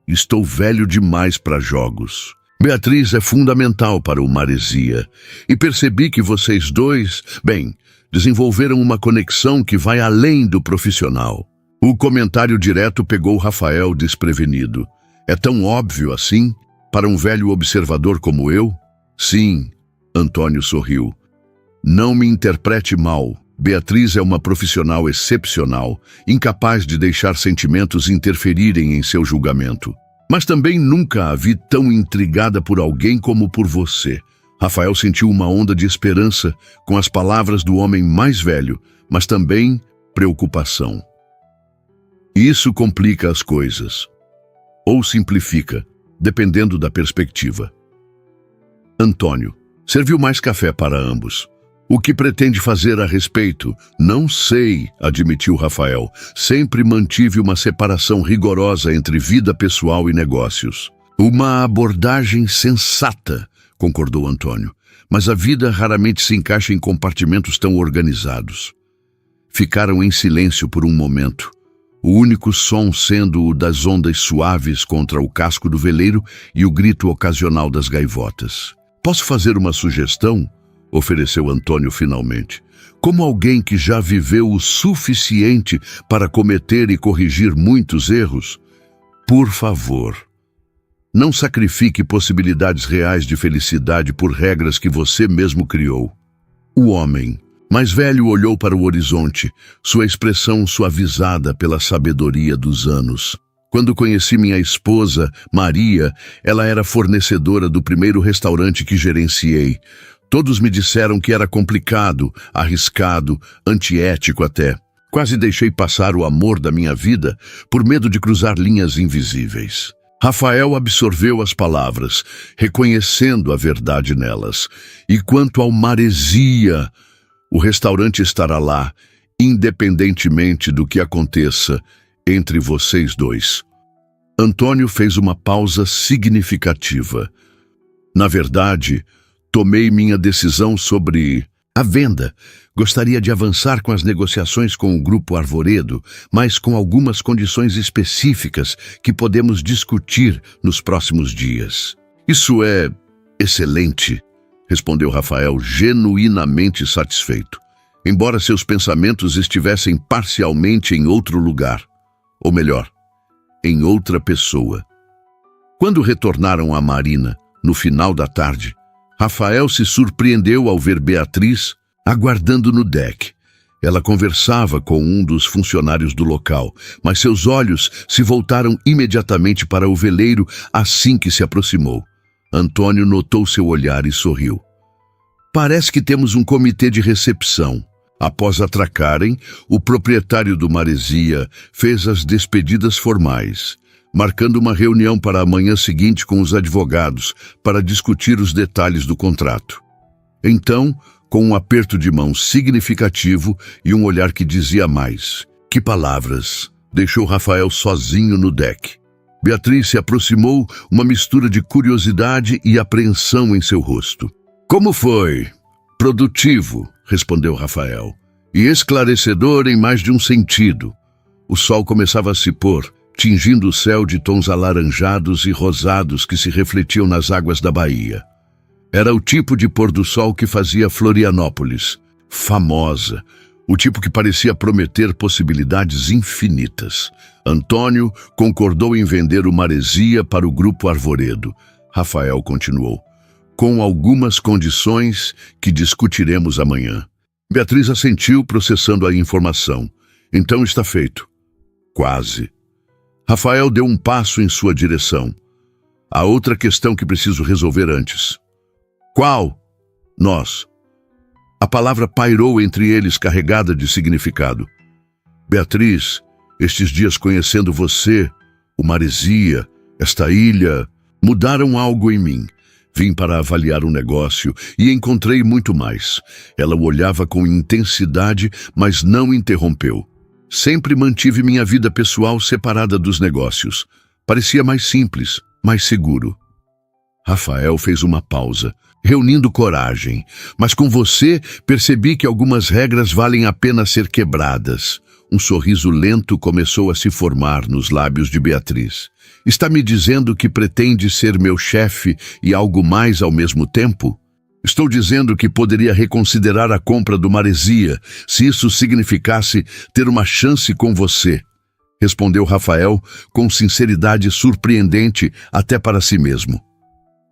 Estou velho demais para jogos. Beatriz é fundamental para o Maresia. E percebi que vocês dois, desenvolveram uma conexão que vai além do profissional. O comentário direto pegou Rafael desprevenido. É tão óbvio assim, para um velho observador como eu? Sim, Antônio sorriu. Não me interprete mal. Beatriz é uma profissional excepcional, incapaz de deixar sentimentos interferirem em seu julgamento. Mas também nunca a vi tão intrigada por alguém como por você. Rafael sentiu uma onda de esperança com as palavras do homem mais velho, mas também preocupação. Isso complica as coisas. Ou simplifica, dependendo da perspectiva. Antônio, serviu mais café para ambos. O que pretende fazer a respeito? Não sei, admitiu Rafael. Sempre mantive uma separação rigorosa entre vida pessoal e negócios. Uma abordagem sensata, concordou Antônio. Mas a vida raramente se encaixa em compartimentos tão organizados. Ficaram em silêncio por um momento. O único som sendo o das ondas suaves contra o casco do veleiro e o grito ocasional das gaivotas. Posso fazer uma sugestão? Ofereceu Antônio finalmente. Como alguém que já viveu o suficiente para cometer e corrigir muitos erros, por favor, não sacrifique possibilidades reais de felicidade por regras que você mesmo criou. O homem mais velho olhou para o horizonte, sua expressão suavizada pela sabedoria dos anos. Quando conheci minha esposa, Maria, ela era fornecedora do primeiro restaurante que gerenciei. Todos me disseram que era complicado, arriscado, antiético até. Quase deixei passar o amor da minha vida por medo de cruzar linhas invisíveis. Rafael absorveu as palavras, reconhecendo a verdade nelas. E quanto ao Maresia, o restaurante estará lá, independentemente do que aconteça entre vocês dois. Antônio fez uma pausa significativa. Na verdade, tomei minha decisão sobre a venda. Gostaria de avançar com as negociações com o Grupo Arvoredo, mas com algumas condições específicas que podemos discutir nos próximos dias. Isso é excelente, respondeu Rafael, genuinamente satisfeito, embora seus pensamentos estivessem parcialmente em outro lugar, ou melhor, em outra pessoa. Quando retornaram à marina, no final da tarde, Rafael se surpreendeu ao ver Beatriz aguardando no deck. Ela conversava com um dos funcionários do local, mas seus olhos se voltaram imediatamente para o veleiro assim que se aproximou. Antônio notou seu olhar e sorriu. Parece que temos um comitê de recepção. Após atracarem, o proprietário do Maresia fez as despedidas formais, marcando uma reunião para a manhã seguinte com os advogados para discutir os detalhes do contrato. Então, com um aperto de mão significativo e um olhar que dizia mais. Que palavras! Deixou Rafael sozinho no deck. Beatriz se aproximou, uma mistura de curiosidade e apreensão em seu rosto. Como foi? Produtivo, respondeu Rafael, e esclarecedor em mais de um sentido. O sol começava a se pôr, tingindo o céu de tons alaranjados e rosados que se refletiam nas águas da baía. Era o tipo de pôr do sol que fazia Florianópolis famosa, o tipo que parecia prometer possibilidades infinitas. Antônio concordou em vender o Maresia para o Grupo Arvoredo. Rafael continuou, com algumas condições que discutiremos amanhã. Beatriz assentiu, processando a informação. Então está feito. Quase. Rafael deu um passo em sua direção. Há outra questão que preciso resolver antes. Qual? Nós. A palavra pairou entre eles carregada de significado. Beatriz, estes dias conhecendo você, o Maresia, esta ilha, mudaram algo em mim. Vim para avaliar um negócio e encontrei muito mais. Ela o olhava com intensidade, mas não interrompeu. Sempre mantive minha vida pessoal separada dos negócios. Parecia mais simples, mais seguro. Rafael fez uma pausa, reunindo coragem. Mas com você, percebi que algumas regras valem a pena ser quebradas. Um sorriso lento começou a se formar nos lábios de Beatriz. Está me dizendo que pretende ser meu chefe e algo mais ao mesmo tempo? Estou dizendo que poderia reconsiderar a compra do Maresia, se isso significasse ter uma chance com você, respondeu Rafael com sinceridade surpreendente até para si mesmo.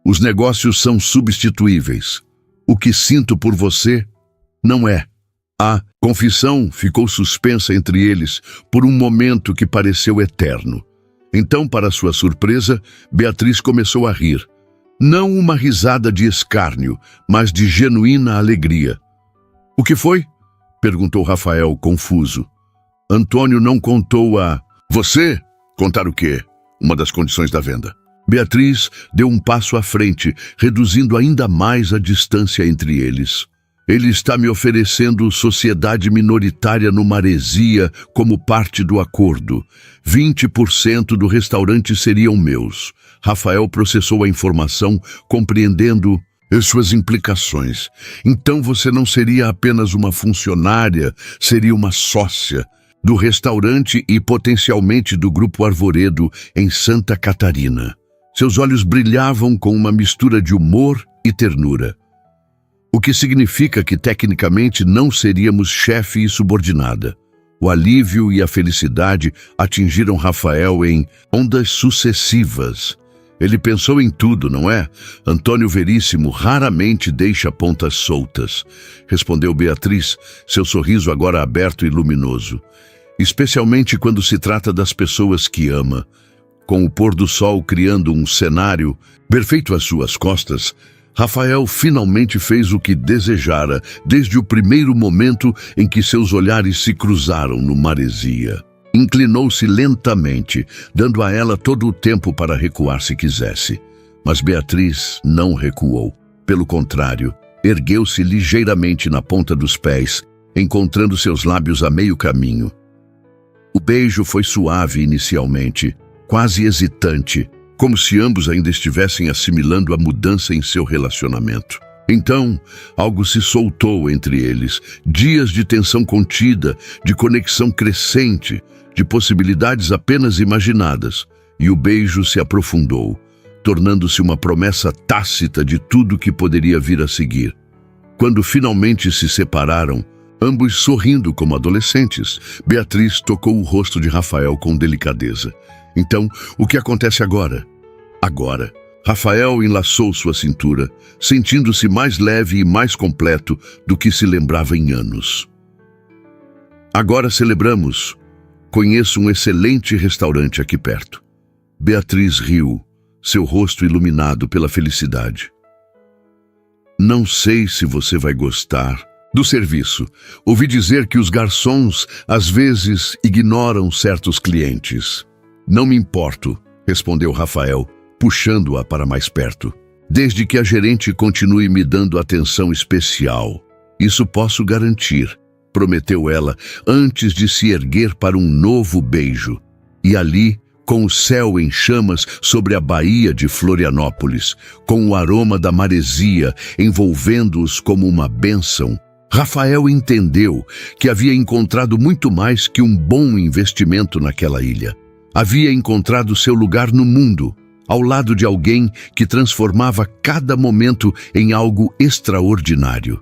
Os negócios são substituíveis. O que sinto por você não é. A confissão ficou suspensa entre eles por um momento que pareceu eterno. Então, para sua surpresa, Beatriz começou a rir. Não uma risada de escárnio, mas de genuína alegria. O que foi? Perguntou Rafael, confuso. Antônio não contou a... Você? Contar o quê? Uma das condições da venda. Beatriz deu um passo à frente, reduzindo ainda mais a distância entre eles. Ele está me oferecendo sociedade minoritária no Maresia como parte do acordo. 20% do restaurante seriam meus. Rafael processou a informação, compreendendo suas implicações. Então você não seria apenas uma funcionária, seria uma sócia do restaurante e potencialmente do Grupo Arvoredo em Santa Catarina. Seus olhos brilhavam com uma mistura de humor e ternura. O que significa que tecnicamente não seríamos chefe e subordinada. O alívio e a felicidade atingiram Rafael em ondas sucessivas. Ele pensou em tudo, não é? Antônio Veríssimo raramente deixa pontas soltas, respondeu Beatriz, seu sorriso agora aberto e luminoso. Especialmente quando se trata das pessoas que ama. Com o pôr do sol criando um cenário perfeito às suas costas, Rafael finalmente fez o que desejara desde o primeiro momento em que seus olhares se cruzaram no Maresia. Inclinou-se lentamente, dando a ela todo o tempo para recuar se quisesse. Mas Beatriz não recuou. Pelo contrário, ergueu-se ligeiramente na ponta dos pés, encontrando seus lábios a meio caminho. O beijo foi suave inicialmente, quase hesitante, como se ambos ainda estivessem assimilando a mudança em seu relacionamento. Então, algo se soltou entre eles, dias de tensão contida, de conexão crescente, de possibilidades apenas imaginadas, e o beijo se aprofundou, tornando-se uma promessa tácita de tudo que poderia vir a seguir. Quando finalmente se separaram, ambos sorrindo como adolescentes, Beatriz tocou o rosto de Rafael com delicadeza. Então, o que acontece agora? Agora, Rafael enlaçou sua cintura, sentindo-se mais leve e mais completo do que se lembrava em anos. Agora celebramos. Conheço um excelente restaurante aqui perto. Beatriz riu, seu rosto iluminado pela felicidade. Não sei se você vai gostar do serviço. Ouvi dizer que os garçons às vezes ignoram certos clientes. Não me importo, respondeu Rafael, puxando-a para mais perto. Desde que a gerente continue me dando atenção especial. Isso posso garantir, prometeu ela, antes de se erguer para um novo beijo. E ali, com o céu em chamas sobre a baía de Florianópolis, com o aroma da maresia envolvendo-os como uma bênção, Rafael entendeu que havia encontrado muito mais que um bom investimento naquela ilha. Havia encontrado seu lugar no mundo, ao lado de alguém que transformava cada momento em algo extraordinário.